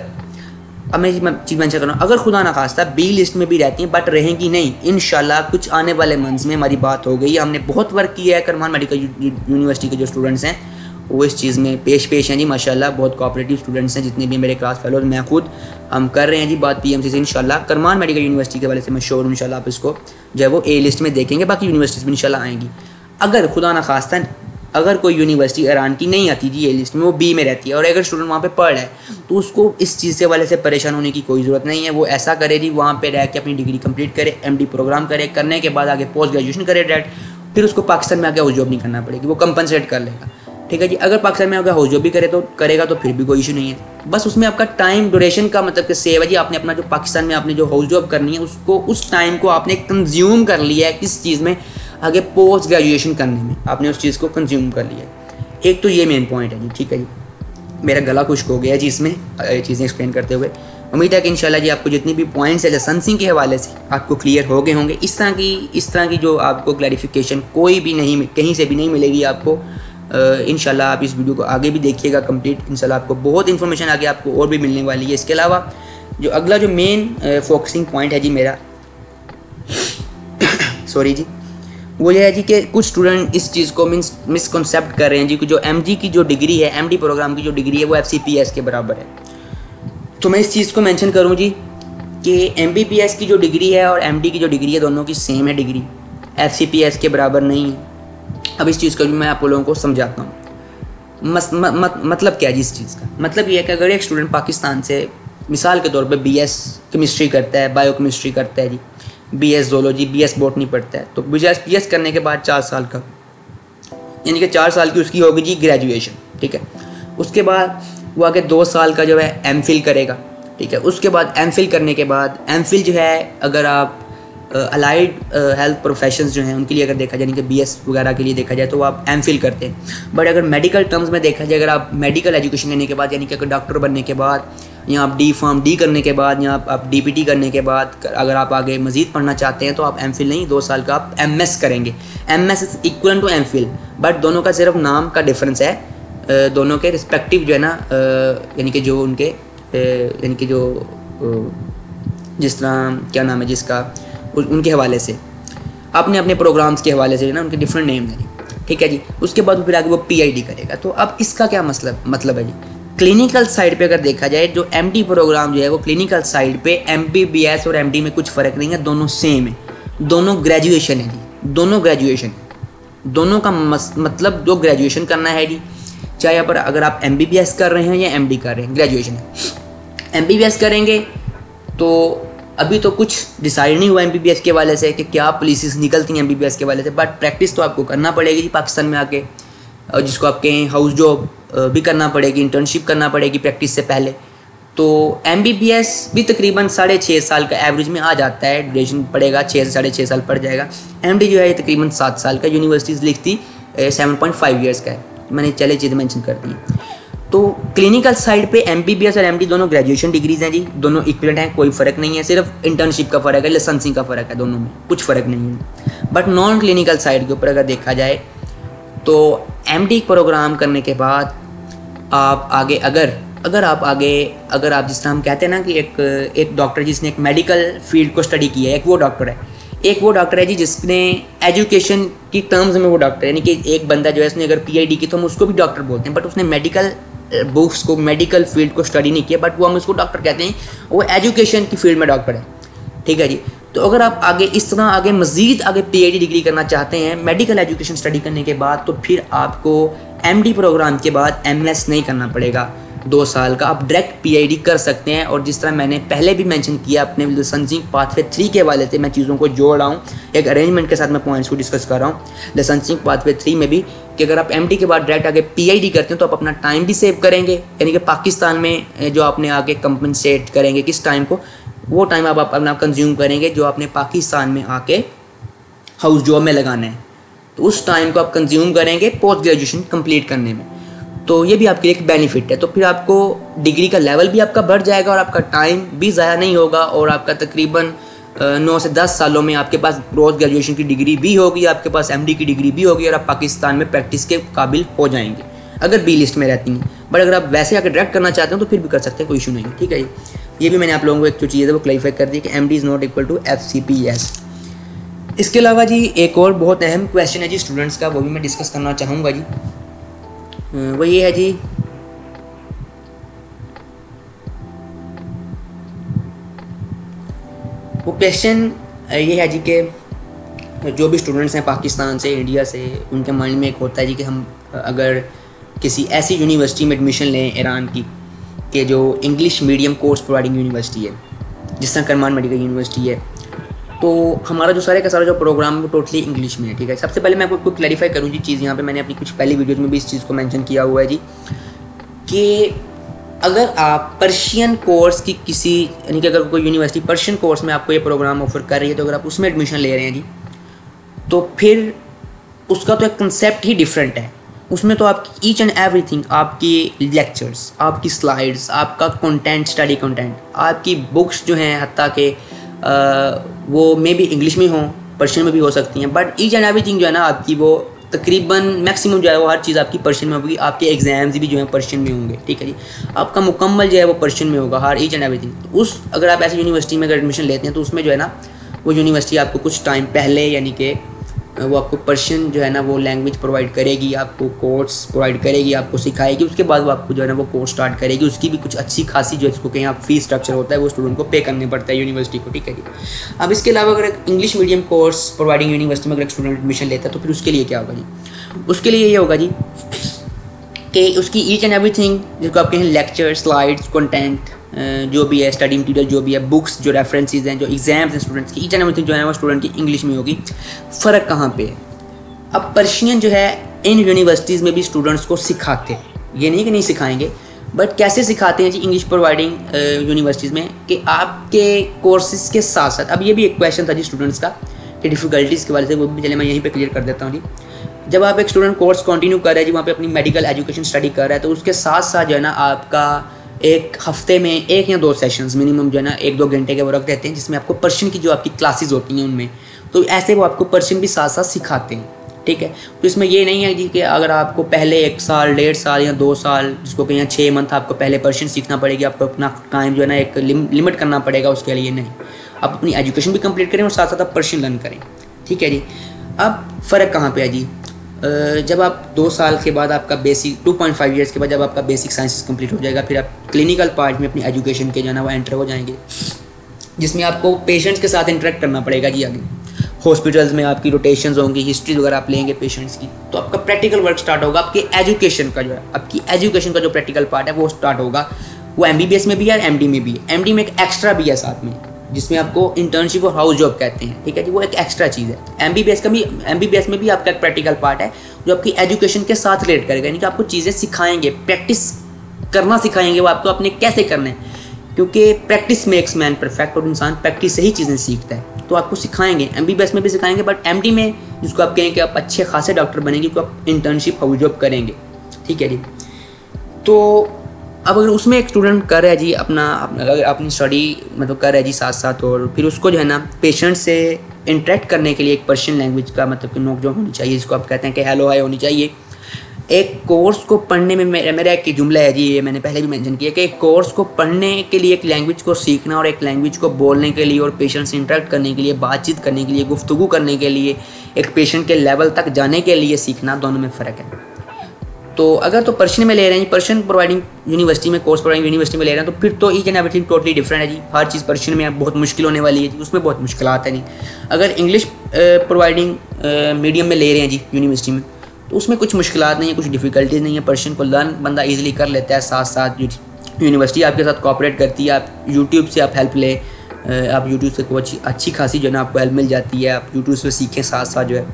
अब मैं चीज़ मेंशन कर रहा हूँ, अगर खुदा ना खास्ता बी लिस्ट में भी रहती हैं बट रहेंगी नहीं, इंशाल्लाह कुछ आने वाले मंथ्स में हमारी बात हो गई। हमने बहुत वर्क किया है, करमान मेडिकल यूनिवर्सिटी के जो स्टूडेंट्स हैं वो इस चीज़ में पेश हैं जी, माशाल्लाह बहुत कोऑपरेटिव स्टूडेंट्स हैं, जितने भी मेरे क्लास फेलोज, मैं खुद हम कर रहे हैं जी बात पीएमसी से। इंशाल्लाह करमान मेडिकल यूनिवर्सिटी के वाले से मैं श्योर हूँ इंशाल्लाह आप इसको जो है वो ए लिस्ट में देखेंगे, बाकी यूनिवर्सिटीज़ में इंशाल्लाह आएंगी। अगर खुदा ना खास्ता अगर कोई यूनिवर्सिटी ईरान की नहीं आती जी ए लिस्ट में, वो बी में रहती है और अगर स्टूडेंट वहाँ पे पढ़ रहा है, तो उसको इस चीज़ के वाले से परेशान होने की कोई ज़रूरत नहीं है। वो ऐसा करे जी, वहाँ पे रह के अपनी डिग्री कंप्लीट करे, एमडी प्रोग्राम करे, करने के बाद आगे पोस्ट ग्रेजुएशन करे डायरेक्ट, फिर उसको पाकिस्तान में आगे हाउस जॉब नहीं करना पड़ेगी, वो कंपनसेट कर लेगा, ठीक है जी। अगर पाकिस्तान में आगे हाउस जॉब भी करेगा तो फिर भी कोई इशू नहीं है, बस उसमें आपका टाइम ड्यूरेशन का मतलब कि सेव है जी, आपने अपना जो पाकिस्तान में आपने जो हाउस जॉब करनी है उसको उस टाइम को आपने कंज्यूम कर लिया है, किस चीज़ में, आगे पोस्ट ग्रेजुएशन करने में आपने उस चीज़ को कंज्यूम कर लिया है। एक तो ये मेन पॉइंट है जी, ठीक है जी। मेरा गला खुश्क हो गया जी इसमें चीज़ें एक्सप्लेन करते हुए। उम्मीद है कि इंशाल्लाह जी आपको जितनी भी पॉइंट्स है लाइसेंसिंग के हवाले से आपको क्लियर हो गए होंगे। इस तरह की जो आपको क्लैरिफिकेशन कोई भी नहीं, कहीं से भी नहीं मिलेगी आपको। इंशाल्लाह आप इस वीडियो को आगे भी देखिएगा कंप्लीट, इंशाल्लाह आपको बहुत इन्फॉर्मेशन आगे आपको और भी मिलने वाली है। इसके अलावा जो अगला जो मेन फोकसिंग पॉइंट है जी मेरा सॉरी जी, वो ये है जी कि कुछ स्टूडेंट इस चीज़ को मिसकॉन्सेप्ट कर रहे हैं जी कि जो एमजी की जो डिग्री है, एमडी प्रोग्राम की जो डिग्री है वो एफसीपीएस के बराबर है। तो मैं इस चीज़ को मेंशन करूं जी कि एमबीपीएस की जो डिग्री है और एमडी की जो डिग्री है दोनों की सेम है डिग्री, एफसीपीएस के बराबर नहीं है। अब इस चीज़ को भी मैं आप लोगों को समझाता हूँ। मतलब क्या है जी इस चीज़ का? मतलब ये है कि अगर एक स्टूडेंट पाकिस्तान से मिसाल के तौर पे बीएस केमिस्ट्री करता है, बायो केमिस्ट्री करता है जी, बीएस जोलॉजी, बीएस बॉटनी पढ़ता है, तो बीएस करने के बाद 4 साल का, यानी कि 4 साल की उसकी होगी जी ग्रेजुएशन, ठीक है। उसके बाद वो आगे 2 साल का जो है एमफिल करेगा, ठीक है। उसके बाद एमफिल करने के बाद एमफिल जो है अगर आप अलाइड हेल्थ प्रोफेशंस जो हैं उनके लिए अगर देखा जाए, यानी कि बीएस वगैरह के लिए देखा जाए, तो आप एमफिल करते हैं। बट अगर मेडिकल टर्म्स में देखा जाए, अगर आप मेडिकल एजुकेशन लेने के बाद, यानी कि अगर डॉक्टर बनने के बाद, या आप डी फार्म डी करने के बाद, या आप डीपीटी करने के बाद अगर आप आगे मज़ीद पढ़ना चाहते हैं, तो आप एमफिल नहीं, 2 साल का आप एमएस करेंगे। MS is equal to MPhil, but दोनों का सिर्फ नाम का डिफरेंस है। दोनों के रिस्पेक्टिव जो है ना, यानी कि जो उनके यानी कि जो जिस तरह क्या नाम है जिसका, उनके हवाले से, अपने अपने प्रोग्राम्स के हवाले से जो ना उनके डिफरेंट नेम हैं, ठीक है जी। उसके बाद फिर आगे वो पीआईडी करेगा। तो अब इसका क्या मतलब है जी? क्लिनिकल साइड पे अगर देखा जाए, जो एमडी प्रोग्राम जो है वो क्लिनिकल साइड पे एमबीबीएस और एमडी में कुछ फ़र्क नहीं है, दोनों सेम है, दोनों ग्रेजुएशन है जी, दोनों ग्रेजुएशन, दोनों का मतलब जो ग्रेजुएशन करना है जी, चाहे यहाँ पर अगर आप एमबीबीएस कर रहे हैं या एमडी कर रहे हैं, ग्रेजुएशन है। एमबीबीएस करेंगे तो अभी तो कुछ डिसाइड नहीं हुआ एमबीबीएस के वाले से कि क्या पॉलिसीज निकलती हैं एमबीबीएस के वाले से, बट प्रैक्टिस तो आपको करना पड़ेगी जी पाकिस्तान में आके, और जिसको आप कहें हाउस जॉब भी करना पड़ेगी, इंटर्नशिप करना पड़ेगी प्रैक्टिस से पहले। तो एमबीबीएस भी तकरीबन 6.5 साल का एवरेज में आ जाता है, ड्यूरेशन पड़ेगा 6 से 6.5 साल पड़ जाएगा। एमडी जो है ये तकरीबन 7 साल का, यूनिवर्सिटीज़ लिखती 7.5 ईयर्स का है, मैंने चले चीज़ें मेंशन कर दी। तो क्लिनिकल साइड पे एमबीबीएस और एमडी दोनों ग्रेजुएशन डिग्रीज हैं जी, दोनों इक्विवेलेंट हैं, कोई फ़र्क नहीं है, सिर्फ इंटर्नशिप का फ़र्क है, लाइसेंसिंग का फ़र्क है, दोनों में कुछ फ़र्क नहीं है। बट नॉन क्लिनिकल साइड के ऊपर अगर देखा जाए तो एमडी प्रोग्राम करने के बाद आप आगे अगर आप जिस तरह हम कहते हैं ना कि एक डॉक्टर जिसने एक मेडिकल फील्ड को स्टडी किया है, एक वो डॉक्टर है जी जिसने एजुकेशन की टर्म्स में वो डॉक्टर है, यानी कि एक बंदा जो है उसने अगर पीआईडी की तो हम उसको भी डॉक्टर बोलते हैं, बट उसने मेडिकल बुक्स को, मेडिकल फील्ड को स्टडी नहीं किया, बट वो हम उसको डॉक्टर कहते हैं, वो एजुकेशन की फील्ड में डॉक्टर है, ठीक है जी। तो अगर आप आगे इस तरह आगे मज़ीद आगे पीएचडी डिग्री करना चाहते हैं मेडिकल एजुकेशन स्टडी करने के बाद, तो फिर आपको एमडी प्रोग्राम के बाद एमएस नहीं करना पड़ेगा 2 साल का, आप डायरेक्ट पीएचडी कर सकते हैं। और जिस तरह मैंने पहले भी मेंशन किया अपने लाइसेंसिंग पाथवे 3 के वाले थे, मैं चीज़ों को जोड़ रहा हूँ, एक अरेंजमेंट के साथ मैं पॉइंट्स को डिस्कस कर रहा हूँ लाइसेंसिंग पाथवे 3 में भी, कि अगर आप एमडी के बाद डायरेक्ट आगे पीएचडी करते हैं तो आप अपना टाइम भी सेव करेंगे, यानी कि पाकिस्तान में जो आपने आगे कंपनसेट करेंगे किस टाइम को, वो टाइम आप अपना कंज्यूम करेंगे जो आपने पाकिस्तान में आके हाउस जॉब में लगाना है, तो उस टाइम को आप कंज्यूम करेंगे पोस्ट ग्रेजुएशन कंप्लीट करने में। तो ये भी आपके लिए एक बेनिफिट है। तो फिर आपको डिग्री का लेवल भी आपका बढ़ जाएगा और आपका टाइम भी ज़ाया नहीं होगा, और आपका तकरीबन 9 से 10 सालों में आपके पास पोस्ट ग्रेजुएशन की डिग्री भी होगी, आपके पास एमडी की डिग्री भी होगी, और आप पाकिस्तान में प्रैक्टिस के काबिल हो जाएंगे अगर बी लिस्ट में रहती हैं। बट अगर आप वैसे आकर डायरेक्ट करना चाहते हैं तो फिर भी कर सकते हैं, कोई इशू नहीं है, ठीक है। ये भी मैंने आप लोगों को एक जो चीज़ है वो क्लैरिफाई कर दी कि MD is not equal to FCPS। इसके अलावा जी एक और बहुत अहम क्वेश्चन है जी स्टूडेंट्स का, वो भी मैं डिस्कस करना चाहूँगा जी। वो ये है जी, वो क्वेश्चन ये है जी कि जो भी स्टूडेंट्स हैं पाकिस्तान से, इंडिया से, उनके माइंड में एक होता है जी कि हम अगर किसी ऐसी यूनिवर्सिटी में एडमिशन लें ईरान की कि जो English medium course providing university है, जिस तरह करमान मेडिकल यूनिवर्सिटी है, तो हमारा जो सारे का सारा जो प्रोग्राम है वो टोटली इंग्लिश में है, ठीक है। सबसे पहले मैं आपको क्लैरिफाई करूँ जी चीज़, यहाँ पे मैंने अपनी कुछ पहली वीडियोज़ में भी इस चीज़ को मेंशन किया हुआ है जी, कि अगर आप पर्शियन कोर्स की किसी, यानी कि अगर कोई यूनिवर्सिटी पर्शियन कोर्स में आपको ये प्रोग्राम ऑफर कर रही है, तो अगर आप उसमें एडमिशन ले रहे हैं जी, तो फिर उसका तो एक कंसेप्ट ही डिफरेंट है। उसमें तो आपकी ईच एंड एवरीथिंग, आपकी लेक्चर्स, आपकी स्लाइड्स, आपका कंटेंट, स्टडी कंटेंट, आपकी बुक्स जो हैं हत्ता के वो मे भी इंग्लिश में हों, पर्शियन में भी हो सकती हैं, बट ईच एंड एवरीथिंग जो है ना आपकी वो तकरीबन मैक्सिमम जो है वो हर चीज़ आपकी पर्शियन में होगी। आपके एग्जाम्स भी जो हैं पर्शियन में होंगे, ठीक है जी। आपका मुकम्मल जो है वो पर्शियन में होगा, हर ईच एंड एवरीथिंग। उस अगर आप ऐसी यूनिवर्सिटी में अगर एडमिशन लेते हैं तो उसमें जो है ना वो यूनिवर्सिटी आपको कुछ टाइम पहले, यानी कि वो आपको पर्शियन जो है ना वो लैंग्वेज प्रोवाइड करेगी, आपको कोर्स प्रोवाइड करेगी, आपको सिखाएगी, उसके बाद वो आपको जो है ना वो कोर्स स्टार्ट करेगी। उसकी भी कुछ अच्छी खासी जो इसको कहीं आप फीस स्ट्रक्चर होता है वो स्टूडेंट को पे करने पड़ता है यूनिवर्सिटी को, ठीक है जी। अब इसके अलावा अगर English medium course providing university में अगर स्टूडेंट एडमिशन लेता है तो फिर उसके लिए क्या होगा जी? उसके लिए ये होगा जी कि उसकी ईच एंड एवरीथिंग जिसको आप कहें लेक्चर, स्लाइड्स, कंटेंट, जो भी है स्टडी मटीरियल, जो भी है बुक्स, जो रेफरेंसेस हैं, जो एग्जाम्स हैं स्टूडेंट्स की, ईच एंड एवरीथिंग जो है वो स्टूडेंट की इंग्लिश में होगी। फ़र्क कहाँ पे है? अब पर्शियन जो है इन यूनिवर्सिटीज़ में भी स्टूडेंट्स को सिखाते हैं, ये नहीं कि नहीं सिखाएंगे, बट कैसे सिखाते हैं जी इंग्लिश प्रोवाइडिंग यूनिवर्सिटीज़ में कि आपके कोर्सेज के साथ साथ, अब ये भी एक क्वेश्चन था जी स्टूडेंट्स का कि डिफ़िकल्टीज़ के वाले से, वो भी चले मैं यहीं पे क्लियर कर देता हूँ जी। जब आप एक स्टूडेंट कोर्स कंटिन्यू कर रहे हैं जी, वहाँ पे अपनी मेडिकल एजुकेशन स्टडी कर रहा है, तो उसके साथ साथ जो है ना आपका एक हफ्ते में 1 या 2 सेशंस मिनिमम जो है ना 1-2 घंटे के वो रख देते हैं, जिसमें आपको पर्शियन की जो आपकी क्लासेस होती हैं उनमें, तो ऐसे वो आपको पर्शियन भी साथ साथ सिखाते हैं। ठीक है, तो इसमें ये नहीं है जी कि अगर आपको पहले 1 साल, 1.5 साल या 2 साल, जिसको कहीं 6 मंथ आपको पहले पर्शियन सीखना पड़ेगी, आपको अपना टाइम जो है ना एक लिमिट करना पड़ेगा उसके लिए, नहीं, आप अपनी एजुकेशन भी कंप्लीट करें और साथ साथ आप पर्शियन लर्न करें। ठीक है जी। अब फ़र्क कहाँ पे है जी? जब आप 2 साल के बाद आपका बेसिक 2.5 ईयर्स के बाद जब आपका बेसिक साइंसेस कंप्लीट हो जाएगा, फिर आप क्लिनिकल पार्ट में अपनी एजुकेशन के जो है ना वो एंटर हो जाएंगे, जिसमें आपको पेशेंट्स के साथ इंटरेक्ट करना पड़ेगा जी। आगे हॉस्पिटल्स में आपकी रोटेशंस होंगी, हिस्ट्री वगैरह आप लेंगे पेशेंट्स की, तो आपका प्रैक्टिकल वर्क स्टार्ट होगा। आपकी एजुकेशन का जो है, आपकी एजुकेशन का जो प्रैक्टिकल पार्ट है वो स्टार्ट होगा। वो MBBS में भी है और MD में भी है। MD में एक एक्स्ट्रा भी है साथ में, जिसमें आपको इंटर्नशिप और हाउस जॉब कहते हैं। ठीक है जी, वो एक एक्स्ट्रा चीज़ है। MBBS में भी आपका एक प्रैक्टिकल पार्ट है जो आपकी एजुकेशन के साथ रिलेट करेगा, यानी कि आपको चीज़ें सिखाएंगे, प्रैक्टिस करना सिखाएंगे वो आपको, अपने कैसे करना है, क्योंकि प्रैक्टिस मेक्स मैन परफेक्ट, और इंसान प्रैक्टिस से ही चीज़ें सीखता है, तो आपको सिखाएंगे। MBBS में भी सिखाएंगे, बट MD में जिसको आप कहें कि आप अच्छे खासे डॉक्टर बनेंगे, क्योंकि आप इंटर्नशिप हाउस जॉब करेंगे। ठीक है जी। तो अब अगर उसमें एक स्टूडेंट कर रहा है जी अगर अपनी स्टडी मतलब कर रहा है जी साथ साथ, और फिर उसको जो है ना पेशेंट से इंटरेक्ट करने के लिए एक पर्शियन लैंग्वेज का मतलब कि नोक झोंक होनी चाहिए, जिसको आप कहते हैं कि हेलो हाय होनी चाहिए। एक कोर्स को पढ़ने में मेरा एक जुमला है जी, ये मैंने पहले भी मेंशन किया कि एक कोर्स को पढ़ने के लिए, एक लैंग्वेज को सीखना और एक लैंग्वेज को बोलने के लिए और पेशेंट से इंटरेक्ट करने के लिए, बातचीत करने के लिए, गुफ्तगू करने के लिए, एक पेशेंट के लेवल तक जाने के लिए सीखना, दोनों में फ़र्क है। तो अगर तो पर्शियन में ले रहे हैं, पर्शियन प्रोवाइडिंग यूनिवर्सिटी में, कोर्स प्रोवाइडिंग यूनिवर्सिटी में ले रहे हैं, तो फिर तो each and everything totally different है जी। हर चीज़ पर्शियन में बहुत मुश्किल होने वाली है जी, उसमें बहुत मुश्किलात है नहीं। अगर इंग्लिश प्रोवाइडिंग मीडियम में ले रहे हैं जी यूनिवर्सिटी में, तो उसमें कुछ मुश्किलात नहीं है, कुछ डिफ़िकल्टीज नहीं है। पर्शियन को लर्न बंदा ईजिली कर लेता है। साथ साथ यूनिवर्सिटी आपके साथ कोऑपरेट करती है। आप यूट्यूब से आप हेल्प ले, आप यूट्यूब से कोई अच्छी खासी जो है ना आपको हेल्प मिल जाती है, आप यूट्यूब से सीखें साथ साथ जो है।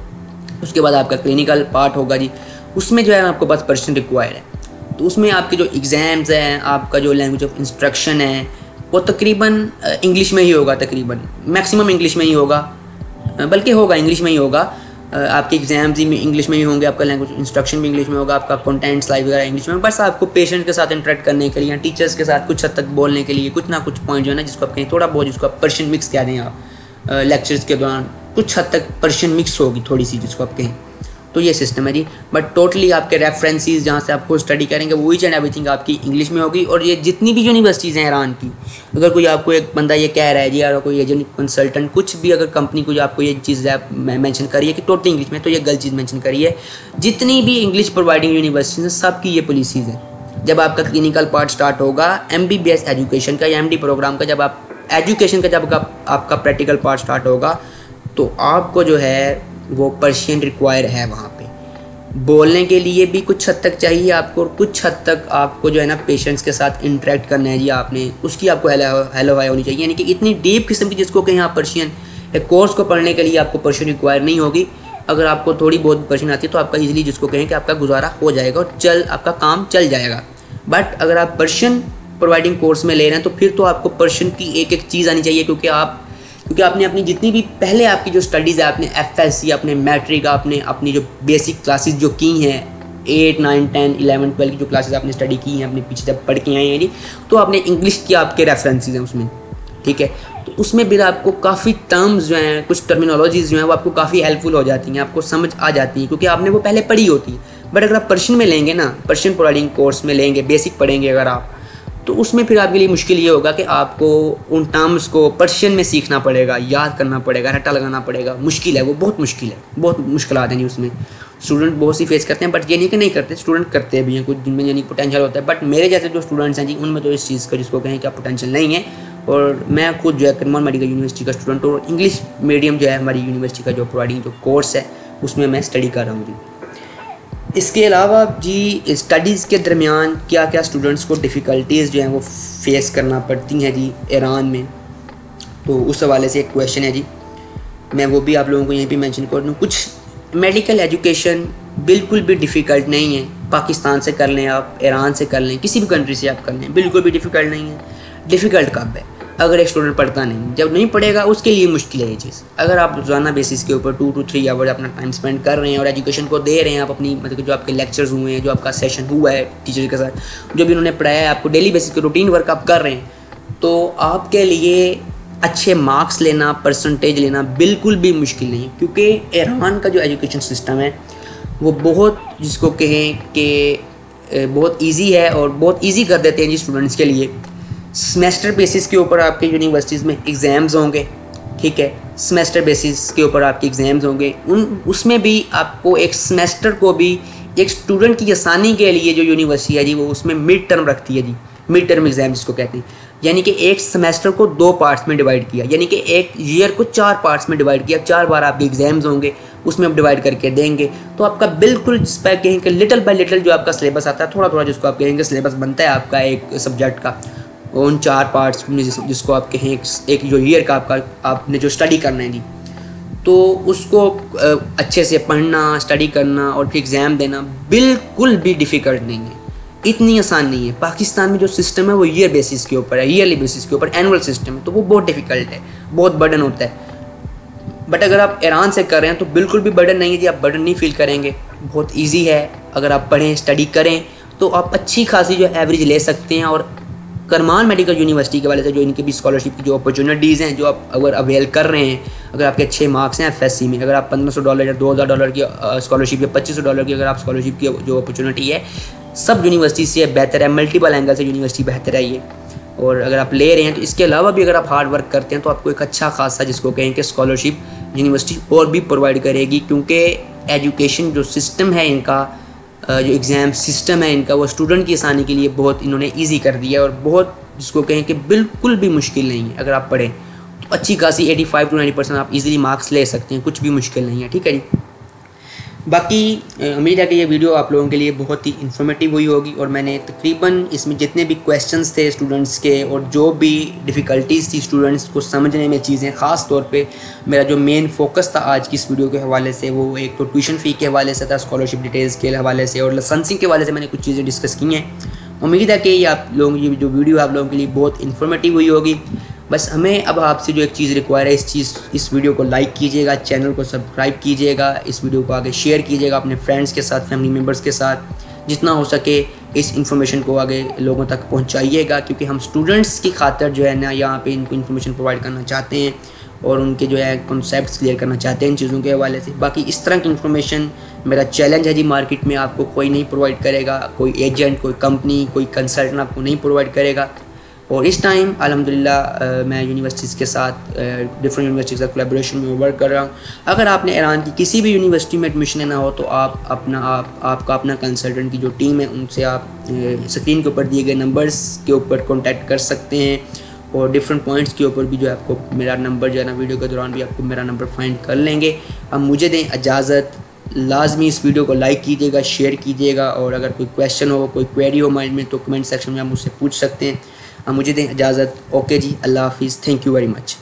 उसके बाद आपका क्लिनिकल पार्ट होगा जी, उसमें जो है आपको बस पर्शियन रिक्वायर्ड है। तो उसमें आपके जो एग्ज़ाम्स हैं, आपका जो लैंग्वेज ऑफ इंस्ट्रक्शन है, वो तकरीबन इंग्लिश में ही होगा, तकरीबन मैक्सिमम इंग्लिश में ही होगा, बल्कि होगा इंग्लिश में ही होगा। आपके एग्जाम्स भी इंग्लिश में ही होंगे, आपका लैंग्वेज इंस्ट्रक्शन भी इंग्लिश में होगा, आपका कंटेंट स्लाइड वगैरह इंग्लिश में। बस आपको पेशेंट के साथ इंटरेक्ट करने के लिए या टीचर्स के साथ कुछ हद तक बोलने के लिए कुछ ना कुछ पॉइंट जो है ना, जिसको आप कहें थोड़ा बहुत, जिसको आप पर्शियन मिक्स कह दें आप लेक्चर्स के दौरान कुछ हद तक पर्शियन मिक्स होगी थोड़ी सी, जिसको आप कहें। तो ये सिस्टम है जी। बट टोटली आपके रेफरेंसेस जहाँ से आपको स्टडी करेंगे वो ईच एंड एवरीथिंग आपकी इंग्लिश में होगी। और ये जितनी भी यूनिवर्सिटीज़ हैं ईरान की, अगर कोई आपको एक बंदा ये कह रहा है जी, या कोई एजेंट कंसल्टेंट कुछ भी अगर कंपनी को जो आपको ये चीज़ मेंशन करी है कि टोटली इंग्लिश में, तो ये गलत चीज़ मेंशन करी है। जितनी भी इंग्लिश प्रोवाइडिंग यूनिवर्सिटीज़ हैं सबकी ये पॉलिसीज़ है। जब आपका क्लिनिकल पार्ट स्टार्ट होगा MBBS एजुकेशन का या MD प्रोग्राम का, जब आप एजुकेशन का जब आपका प्रैक्टिकल पार्ट स्टार्ट होगा, तो आपको जो है वो पर्शियन रिक्वायर है। वहाँ पे बोलने के लिए भी कुछ हद तक चाहिए आपको, और कुछ हद तक आपको जो है ना पेशेंट्स के साथ इंटरेक्ट करना है जी आपने, उसकी आपको हेलो हाय होनी चाहिए। यानी कि इतनी डीप किस्म की जिसको कहीं आप पर्शियन एक कोर्स को पढ़ने के लिए आपको पर्शियन रिक्वायर नहीं होगी। अगर आपको थोड़ी बहुत पर्शियन आती है तो आपका ईजिली जिसको कहें कि आपका गुजारा हो जाएगा और आपका काम चल जाएगा। बट अगर आप पर्शियन प्रोवाइडिंग कोर्स में ले रहे हैं तो फिर तो आपको पर्शियन की एक एक चीज़ आनी चाहिए, क्योंकि आपने अपनी जितनी भी पहले आपकी जो स्टडीज़ है, आपने FSC, आपने मैट्रिक, आपने अपनी जो बेसिक क्लासेस जो की हैं 8, 9, 10, 11, 12 की जो क्लासेस आपने स्टडी की हैं अपने पीछे जब पढ़ के आए हैं जी, तो आपने इंग्लिश की आपके रेफरेंसेस हैं उसमें। ठीक है, तो उसमें भी आपको काफ़ी टर्म्स जो हैं, कुछ टर्मिनोलॉजीज़ जो हैं वो आपको काफ़ी हेल्पफुल हो जाती हैं, आपको समझ आ जाती हैं, क्योंकि आपने वो पहले पढ़ी होती है। बट अगर आप पर्शियन में लेंगे ना, पर्शियन प्रोवाइडिंग कोर्स में लेंगे, बेसिक पढ़ेंगे अगर आप, तो उसमें फिर आपके लिए मुश्किल ये होगा कि आपको उन टर्म्स को पर्शियन में सीखना पड़ेगा, याद करना पड़ेगा, रट्टा लगाना पड़ेगा। मुश्किल है, वो बहुत मुश्किल है, बहुत मुश्किलात हैं जी उसमें। स्टूडेंट बहुत सी फेस करते हैं, बट ये नहीं कि नहीं करते, स्टूडेंट करते भी हैं कुछ, जिनमें यानी पोटेंशियल होता है। बट मेरे जैसे जो स्टूडेंट्स हैं जी, उनमें तो इस चीज़ का जिसको कहें कि पोटेंशियल नहीं है। और मैं खुद जो है करमौन मेडिकल यूनिवर्सिटी का स्टूडेंट हूँ, और इंग्लिश मीडियम जो है हमारी यूनिवर्सिटी का जो प्रोवाइडिंग जो कोर्स है उसमें मैं स्टडी कर रहा हूँ जी। इसके अलावा जी स्टडीज़ के दरमियान क्या क्या स्टूडेंट्स को डिफ़िकल्टीज़ जो हैं वो फेस करना पड़ती हैं जी ईरान में, तो उस हवाले से एक क्वेश्चन है जी, मैं वो भी आप लोगों को यहीं पे मेंशन कर दूँ। कुछ मेडिकल एजुकेशन बिल्कुल भी डिफ़िकल्ट नहीं है, पाकिस्तान से कर लें आप, ईरान से कर लें, किसी भी कंट्री से आप कर लें, बिल्कुल भी डिफ़िकल्ट नहीं है। डिफ़िकल्ट कब है? अगर एक स्टूडेंट पढ़ता नहीं, जब नहीं पढ़ेगा उसके लिए मुश्किल है ये चीज़। अगर आप रोज़ाना बेसिस के ऊपर 2 to 3 आवर्स अपना टाइम स्पेंड कर रहे हैं और एजुकेशन को दे रहे हैं, आप अपनी मतलब जो आपके लेक्चर्स हुए हैं, जो आपका सेशन हुआ है टीचर के साथ, जो भी उन्होंने पढ़ाया है, आपको डेली बेसिस पे रूटीन वर्क आप कर रहे हैं, तो आपके लिए अच्छे मार्क्स लेना, परसेंटेज लेना बिल्कुल भी मुश्किल नहीं है। क्योंकि ईरान का जो एजुकेशन सिस्टम है वो बहुत, जिसको कहें कि बहुत इजी है और बहुत इजी कर देते हैं जी स्टूडेंट्स के लिए। सेमेस्टर बेसिस के ऊपर आपके यूनिवर्सिटीज़ में एग्ज़ाम्स होंगे, ठीक है, सेमेस्टर बेसिस के ऊपर आपके एग्ज़ाम्स होंगे। उसमें भी आपको एक सेमेस्टर को भी एक स्टूडेंट की आसानी के लिए जो यूनिवर्सिटी है जी वो उसमें मिड टर्म रखती है जी, मिड टर्म एग्ज़ाम जिसको कहते हैं, यानी कि एक सेमेस्टर को 2 पार्ट्स में डिवाइड किया, यानी कि एक ईयर को 4 पार्ट्स में डिवाइड किया, 4 बार आपके एग्जाम्स होंगे, उसमें आप डिवाइड करके देंगे। तो आपका बिल्कुल जिस पर कहें कि लिटिल बाय लिटिल जो आपका सिलेबस आता है, थोड़ा थोड़ा जिसको आप कहेंगे सिलेबस बनता है आपका एक सब्जेक्ट का, उन 4 पार्ट्स में जिसको आप कहें एक जो ईयर का आपने जो स्टडी करना है जी, तो उसको अच्छे से पढ़ना, स्टडी करना और फिर एग्ज़ाम देना बिल्कुल भी डिफ़िकल्ट नहीं है, इतनी आसान नहीं है। पाकिस्तान में जो सिस्टम है वो ईयर बेसिस के ऊपर है, ईयरली बेसिस के ऊपर एनुअल सिस्टम है, तो वो बहुत डिफ़िकल्ट है, बहुत बर्डन होता है। बट अगर आप ईरान से कर रहे हैं तो बिल्कुल भी बर्डन नहीं है जी, आप बर्डन नहीं फील करेंगे, बहुत ईजी है। अगर आप पढ़ें, स्टडी करें तो आप अच्छी खासी जो एवरेज ले सकते हैं। और करमान मेडिकल यूनिवर्सिटी के वाले से जो इनकी भी स्कॉलरशिप की जो अपॉर्चुनिटीज़ हैं, जो आप अगर अवेल कर रहे हैं, अगर आपके अच्छे मार्क्स हैं FSC में, अगर आप $1500 या $2000 की स्कॉलरशिप या $2500 की अगर आप स्कॉलरशिप की जो अपॉर्चुनिटी है, सब यूनिवर्सिटी से बेहतर है, मल्टीपल एंगल से यूनिवर्सिटी बेहतर है ये। और अगर आप ले रहे हैं तो इसके अलावा भी अगर आप हार्ड वर्क करते हैं तो आपको एक अच्छा खासा जिसको कहें कि स्कॉलरशिप यूनिवर्सिटी और भी प्रोवाइड करेगी। क्योंकि एजुकेशन जो सिस्टम है इनका, जो एग्ज़ाम सिस्टम है इनका, वो स्टूडेंट की आसानी के लिए बहुत इन्होंने ईजी कर दिया है और बहुत जिसको कहें कि बिल्कुल भी मुश्किल नहीं है। अगर आप पढ़ें तो अच्छी खासी 85 to 90% आप इजीली मार्क्स ले सकते हैं, कुछ भी मुश्किल नहीं है, ठीक है जी। बाकी उम्मीद है कि ये वीडियो आप लोगों के लिए बहुत ही इन्फॉर्मेटिव हुई होगी और मैंने तकरीबन इसमें जितने भी क्वेश्चंस थे स्टूडेंट्स के और जो भी डिफ़िकल्टीज़ थी स्टूडेंट्स को समझने में चीज़ें, ख़ास तौर पे मेरा जो मेन फोकस था आज की इस वीडियो के हवाले से, वो एक तो ट्यूशन फ़ी के हवाले से था, स्कॉलरशिप डिटेल्स के हवाले से और लाइसेंसिंग के हवाले से मैंने कुछ चीज़ें डिस्कस की हैं। उम्मीद है कि ये आप लोगों की जो वीडियो आप लोगों के लिए बहुत इन्फॉर्मेटिव हुई होगी। बस हमें अब आपसे जो एक चीज़ रिक्वायर है, इस वीडियो को लाइक कीजिएगा, चैनल को सब्सक्राइब कीजिएगा, इस वीडियो को आगे शेयर कीजिएगा अपने फ्रेंड्स के साथ, फैमिली मेम्बर्स के साथ, जितना हो सके इस इन्फॉर्मेशन को आगे लोगों तक पहुंचाइएगा। क्योंकि हम स्टूडेंट्स की खातिर जो है ना यहाँ पे इनको इन्फॉर्मेशन प्रोवाइड करना चाहते हैं और उनके जो है कॉन्सेप्ट्स क्लियर करना चाहते हैं इन चीज़ों के हवाले से। बाकी इस तरह की इन्फॉर्मेशन मेरा चैलेंज है जी, मार्केट में आपको कोई नहीं प्रोवाइड करेगा, कोई एजेंट, कोई कंपनी, कोई कंसल्टेंट आपको नहीं प्रोवाइड करेगा। और इस टाइम अल्हम्दुलिल्लाह मैं यूनिवर्सिटीज़ के साथ डिफरेंट यूनिवर्सिटीज़ के साथ कोलैबोरेशन में वर्क कर रहा हूँ। अगर आपने ईरान की किसी भी यूनिवर्सिटी में एडमिशन लेना हो तो आपका अपना कंसल्टेंट की जो टीम है उनसे आप स्क्रीन के ऊपर दिए गए नंबर्स के ऊपर कॉन्टैक्ट कर सकते हैं और डिफरेंट पॉइंट्स के ऊपर भी जो है आपको मेरा नंबर जो है ना, वीडियो के दौरान भी आपको मेरा नंबर फाइंड कर लेंगे। अब मुझे दें इजाज़त, लाजमी इस वीडियो को लाइक कीजिएगा, शेयर कीजिएगा और अगर कोई क्वेश्चन हो, कोई क्वेरी हो माइंड में तो कमेंट सेक्शन में आप मुझसे पूछ सकते हैं। मुझे दें इजाज़त। ओके जी, अल्लाह हाफिज़, थैंक यू वेरी मच।